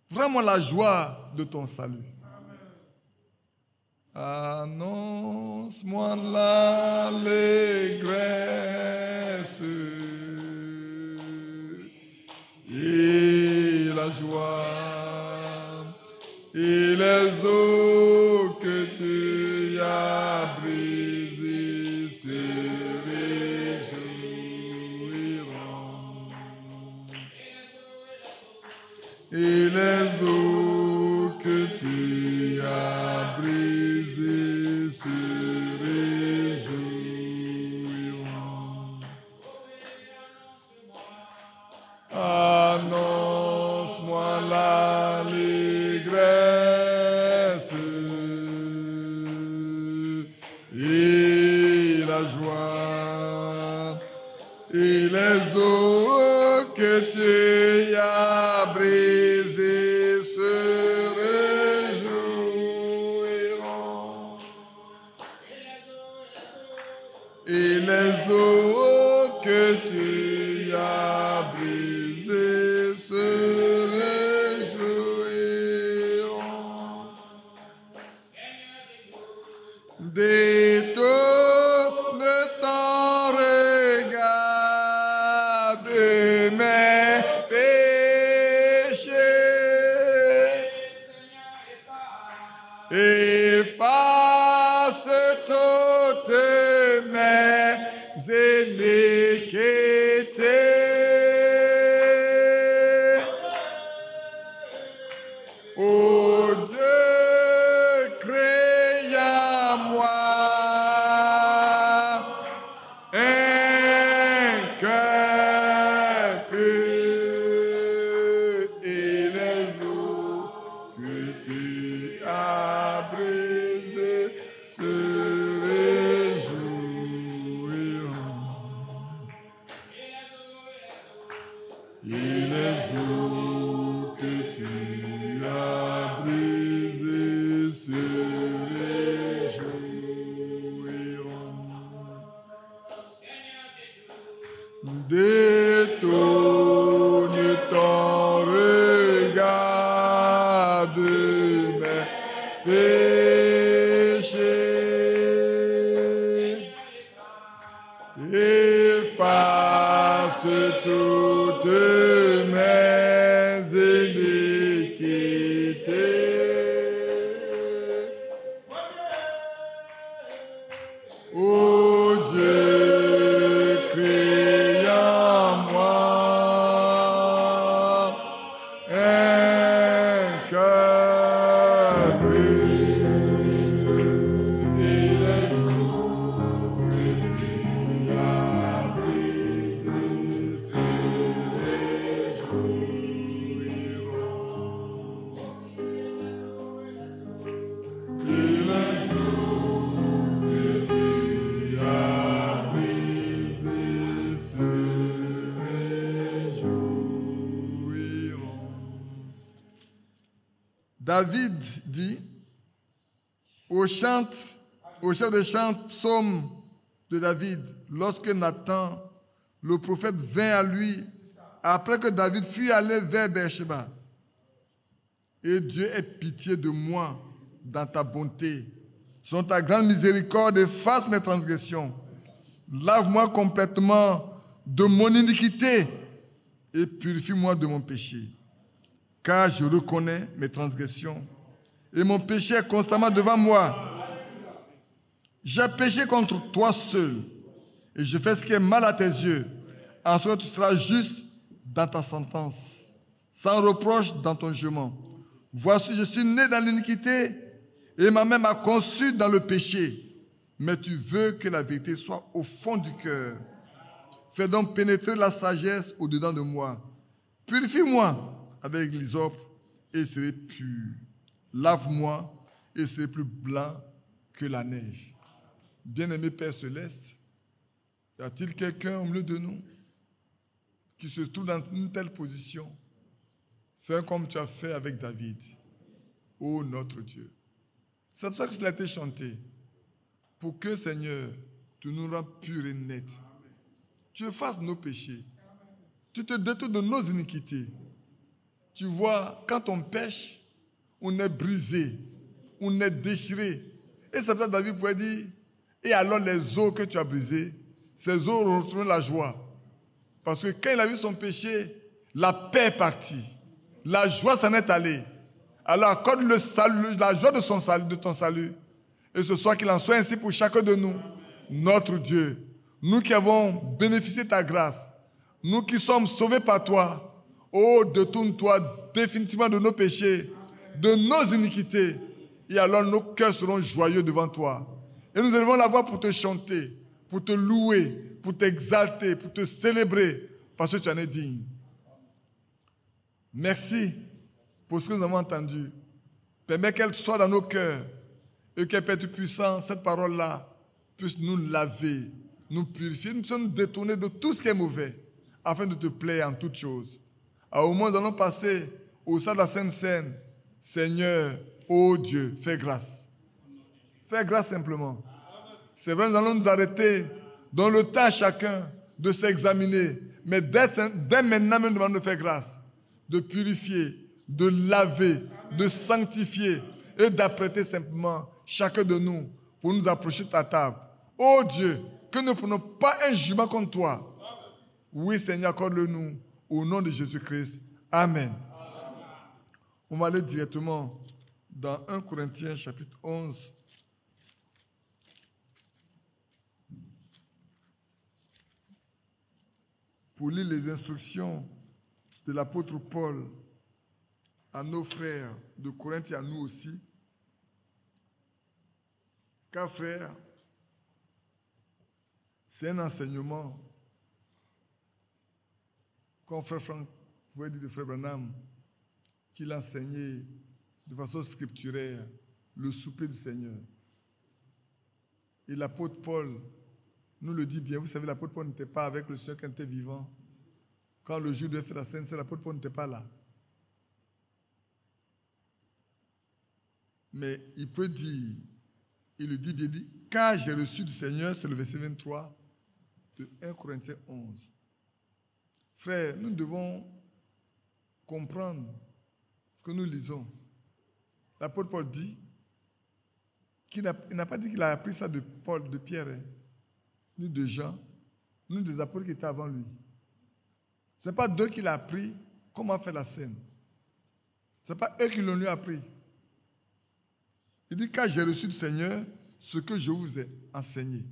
Vraiment la joie de ton salut. Annonce-moi l'allégresse et la joie et les eaux que tu as brisées se réjouiront. Et les eaux que tu as brisées se réjouiront. Annonce-moi l'allégresse et la joie et les eaux que tu as brisées se réjouiront. Et les eaux que tu as brisées se réjouiront. Détourne ton regard de mes péchés. Efface toutes mes iniquités. Ô Dieu, crée en moi un cœur pur et les eaux que tu as brisées se réjouiront. Et les eaux que tu as brisées se réjouiront. Détourne ton regard de mes péchés. Efface toutes mes iniquités. Ô Dieu, crée en moi un cœur pur et les eaux que tu as brisées se réjouiront. Et les eaux que tu as brisées se réjouiront. David dit au chef de chant, psaume de David, lorsque Nathan, le prophète, vint à lui après que David fut allé vers Beersheba. Et Dieu ait pitié de moi dans ta bonté. Selon ta grande miséricorde, efface mes transgressions. Lave-moi complètement de mon iniquité et purifie-moi de mon péché. car je reconnais mes transgressions et mon péché est constamment devant moi. J'ai péché contre toi seul et je fais ce qui est mal à tes yeux. Ensuite, tu seras juste dans ta sentence, sans reproche dans ton jugement. Voici, je suis né dans l'iniquité et ma mère m'a conçu dans le péché. Mais tu veux que la vérité soit au fond du cœur. Fais donc pénétrer la sagesse au-dedans de moi. Purifie-moi avec l'hysope et je serai pur. Lave-moi et je serai plus blanc que la neige. Bien-aimé Père Céleste, y a-t-il quelqu'un au milieu de nous qui se trouve dans une telle position? Fais comme tu as fait avec David. Ô notre Dieu. C'est pour ça que cela a été chanté. Pour que, Seigneur, tu nous rends purs et nets. Tu effaces nos péchés. Tu te détournes de nos iniquités. Tu vois, quand on pêche, on est brisé, on est déchiré. Et c'est pour ça que David pouvait dire, et alors les eaux que tu as brisées, ces eaux retrouvent la joie. Parce que quand il a vu son péché, la paix est partie. La joie s'en est allée. Alors accorde le salut, la joie de ton salut. Et ce soir qu'il en soit ainsi pour chacun de nous, notre Dieu. Nous qui avons bénéficié de ta grâce, nous qui sommes sauvés par toi, oh, détourne-toi définitivement de nos péchés, de nos iniquités, et alors nos cœurs seront joyeux devant toi. Et nous élevons la voix pour te chanter, pour te louer, pour t'exalter, pour te célébrer, parce que tu en es digne. Merci pour ce que nous avons entendu. Permets qu'elle soit dans nos cœurs et que, Père Tout-Puissant, cette parole-là puisse nous laver, nous purifier, nous sommes détournés de tout ce qui est mauvais, afin de te plaire en toutes choses. Au moment où nous allons passer au sein de la Sainte Seine, Seigneur, ô Dieu, fais grâce. Fais grâce simplement. C'est vrai, nous allons nous arrêter, dans le temps à chacun de s'examiner, mais dès maintenant, nous demandons de faire grâce, de purifier, de laver, de sanctifier et d'apprêter simplement chacun de nous pour nous approcher de ta table. Ô Dieu, que nous ne prenons pas un jugement contre toi. Oui, Seigneur, accorde-le-nous au nom de Jésus-Christ. Amen. On va aller directement dans 1 Corinthiens chapitre 11. Pour lire les instructions de l'apôtre Paul à nos frères de Corinthe et à nous aussi. Car frère, c'est un enseignement, comme frère Franck pouvait dire de frère Branham, qu'il enseignait de façon scripturaire le souper du Seigneur. Et l'apôtre Paul nous le dit bien. Vous savez, l'apôtre Paul n'était pas avec le Seigneur quand il était vivant. Quand le jour de faire la Sainte Seine, l'apôtre Paul n'était pas là. Mais il peut dire, il le dit bien, dit, car j'ai reçu du Seigneur, c'est le verset 23 de 1 Corinthiens 11. Frères, nous devons comprendre ce que nous lisons. L'apôtre Paul dit qu'il n'a pas dit qu'il a appris ça de Paul, de Pierre, hein, ni de Jean, ni des apôtres qui étaient avant lui. Ce n'est pas d'eux qu'il a appris comment faire la scène. Ce n'est pas eux qui l'ont lui appris. Il dit, car j'ai reçu du Seigneur ce que je vous ai enseigné.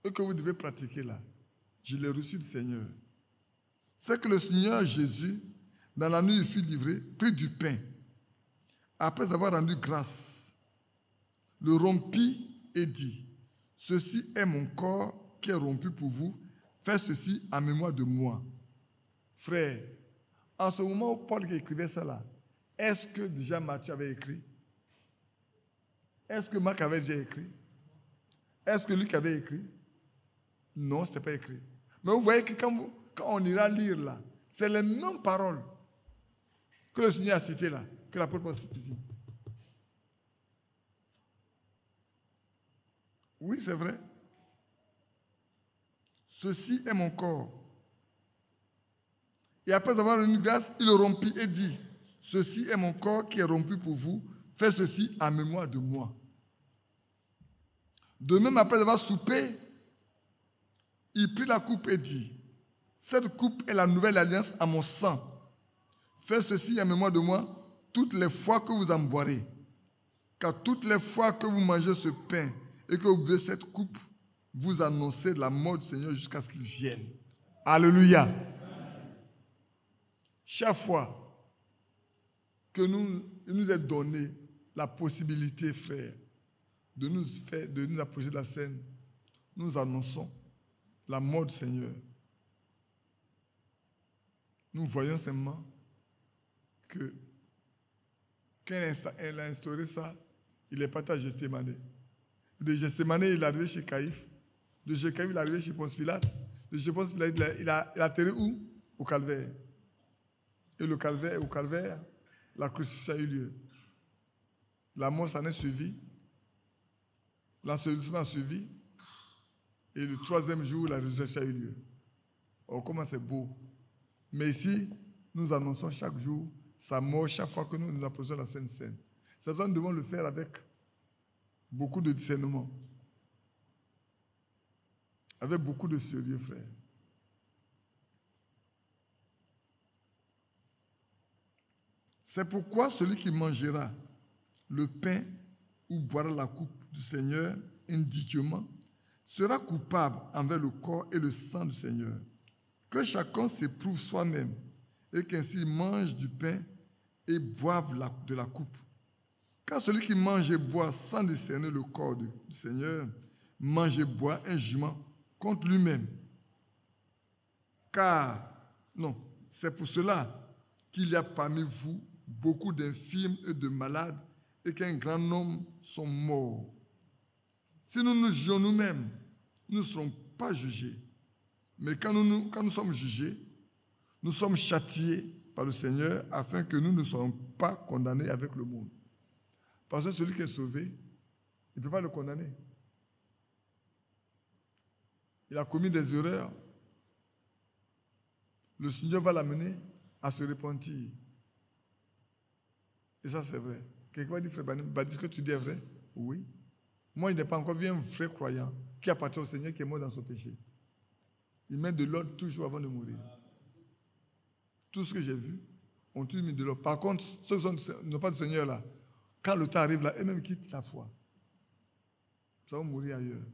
Et que vous devez pratiquer là. Je l'ai reçu du Seigneur. C'est que le Seigneur Jésus, dans la nuit où il fut livré, prit du pain. Après avoir rendu grâce, le rompit et dit, ceci est mon corps qui est rompu pour vous. Faites ceci en mémoire de moi. Frère, en ce moment où Paul écrivait ça là, est-ce que déjà Matthieu avait écrit? Est-ce que Marc avait déjà écrit? Est-ce que Luc avait écrit? Non, ce n'était pas écrit. Mais vous voyez que quand on ira lire là, c'est les mêmes paroles que le Seigneur a citées là, que l'apôtre Paul cite ici. Oui, c'est vrai. Ceci est mon corps. Et après avoir rendu grâce, il le rompit et dit, ceci est mon corps qui est rompu pour vous. Faites ceci en mémoire de moi. De même, après avoir soupé, il prit la coupe et dit, cette coupe est la nouvelle alliance à mon sang. Faites ceci en mémoire de moi toutes les fois que vous en boirez. Car toutes les fois que vous mangez ce pain et que vous buvez cette coupe, vous annoncez la mort du Seigneur jusqu'à ce qu'il vienne. Alléluia. Chaque fois que il nous est donné la possibilité, frère, de nous approcher de la scène, nous annonçons la mort du Seigneur. Nous voyons seulement que quand il a instauré ça, il est parti à Gethsémanée. De Gethsémanée, il est arrivé chez Caïphe. De chez Caïphe, il est arrivé chez Ponce Pilate. De chez Ponce Pilate, il a atterri où? Au Calvaire. Et au Calvaire, la crucifixion a eu lieu. La mort s'en est suivie. L'ensevelissement a suivi. Et le 3e jour, la résurrection a eu lieu. Oh, comment c'est beau. Mais ici, nous annonçons chaque jour sa mort, chaque fois que nous nous approchons de la Sainte Seine. C'est pour ça que nous devons le faire avec beaucoup de discernement. Avec beaucoup de sérieux, frère. C'est pourquoi celui qui mangera le pain ou boira la coupe du Seigneur indiciement sera coupable envers le corps et le sang du Seigneur. Que chacun s'éprouve soi-même et qu'ainsi il mange du pain et boive de la coupe. Car celui qui mange et boit sans discerner le corps du Seigneur mange et boit un jugement contre lui-même. C'est pour cela qu'il y a parmi vous beaucoup d'infirmes et de malades et qu'un grand nombre sont morts. Si nous nous jugeons nous-mêmes, nous ne serons pas jugés. Mais quand nous sommes jugés, nous sommes châtiés par le Seigneur afin que nous ne soyons pas condamnés avec le monde. Parce que celui qui est sauvé, il ne peut pas le condamner. Il a commis des erreurs. Le Seigneur va l'amener à se repentir. Et ça, c'est vrai. Quelqu'un va dire, frère Badi, ce que tu dis est vrai? Oui. Moi, il n'est pas encore vu un vrai croyant qui appartient au Seigneur, qui est mort dans son péché. Il met de l'ordre toujours avant de mourir. Tout ce que j'ai vu, ont tous mis de l'ordre. Par contre, ceux qui n'ont pas de Seigneur là, quand le temps arrive là, eux-mêmes quittent la foi. Ils vont mourir ailleurs.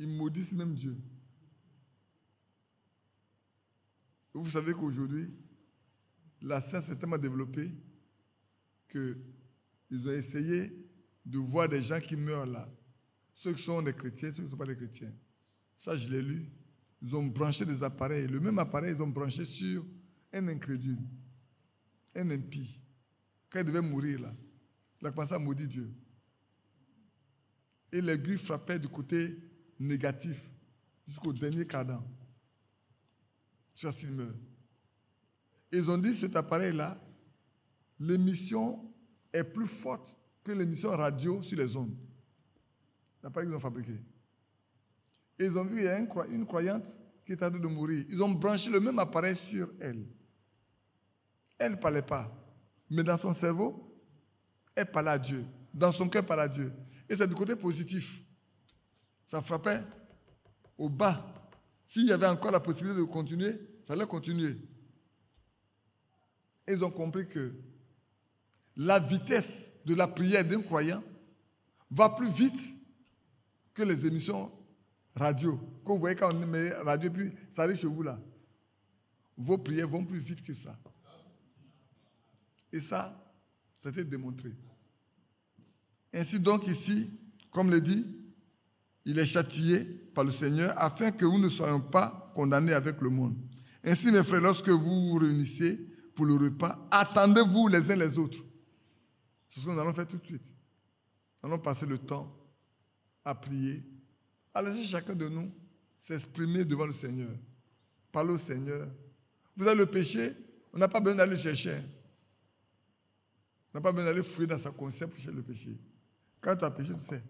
Ils maudissent même Dieu. Vous savez qu'aujourd'hui, la science est tellement développée qu'ils ont essayé de voir des gens qui meurent là. Ceux qui sont des chrétiens, ceux qui ne sont pas des chrétiens. Ça, je l'ai lu. Ils ont branché des appareils. Le même appareil, ils ont branché sur un incrédule, un impie. Quand il devait mourir là, il a commencé à maudire Dieu. Et l'aiguille frappait du côté négatif jusqu'au dernier cadran. Jusqu'à ce qu'il meurt. Ils ont dit cet appareil-là, l'émission est plus forte que l'émission radio sur les ondes. L'appareil qu'ils ont fabriqué. Et ils ont vu une croyante qui est en train de mourir. Ils ont branché le même appareil sur elle. Elle ne parlait pas. Mais dans son cerveau, elle parlait à Dieu. Dans son cœur, elle parlait à Dieu. Et c'est du côté positif. Ça frappait au bas. S'il y avait encore la possibilité de continuer, ça allait continuer. Et ils ont compris que la vitesse de la prière d'un croyant va plus vite que les émissions radio. Quand vous voyez quand on met radio, puis ça arrive chez vous là. Vos prières vont plus vite que ça. Et ça a été démontré. Ainsi donc ici, comme le dit, il est châtié par le Seigneur afin que vous ne soyez pas condamnés avec le monde. Ainsi, mes frères, lorsque vous vous réunissez pour le repas, attendez-vous les uns les autres. C'est ce que nous allons faire tout de suite. Nous allons passer le temps à prier, à laisser chacun de nous s'exprimer devant le Seigneur. Parler au Seigneur. Vous avez le péché, on n'a pas besoin d'aller chercher. On n'a pas besoin d'aller fouiller dans sa conscience pour chercher le péché. Quand tu as péché, tu sais.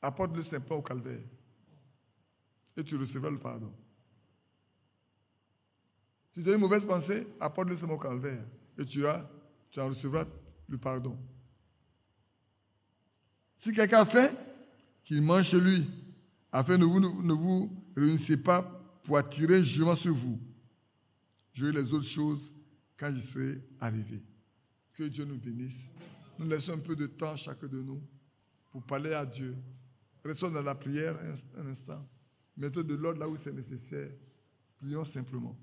Apporte-le simplement au calvaire. Et tu recevras le pardon. Si tu as une mauvaise pensée, apporte-le simplement au calvaire. Et tu en recevras le pardon. Si quelqu'un a faim, qu'il mange chez lui, afin que ne vous réunissez pas pour attirer un jugement sur vous. j'aurai les autres choses quand j'y serai arrivé. Que Dieu nous bénisse. Nous laissons un peu de temps chacun de nous pour parler à Dieu. Restons dans la prière un instant. Mettons de l'ordre là où c'est nécessaire. Prions simplement.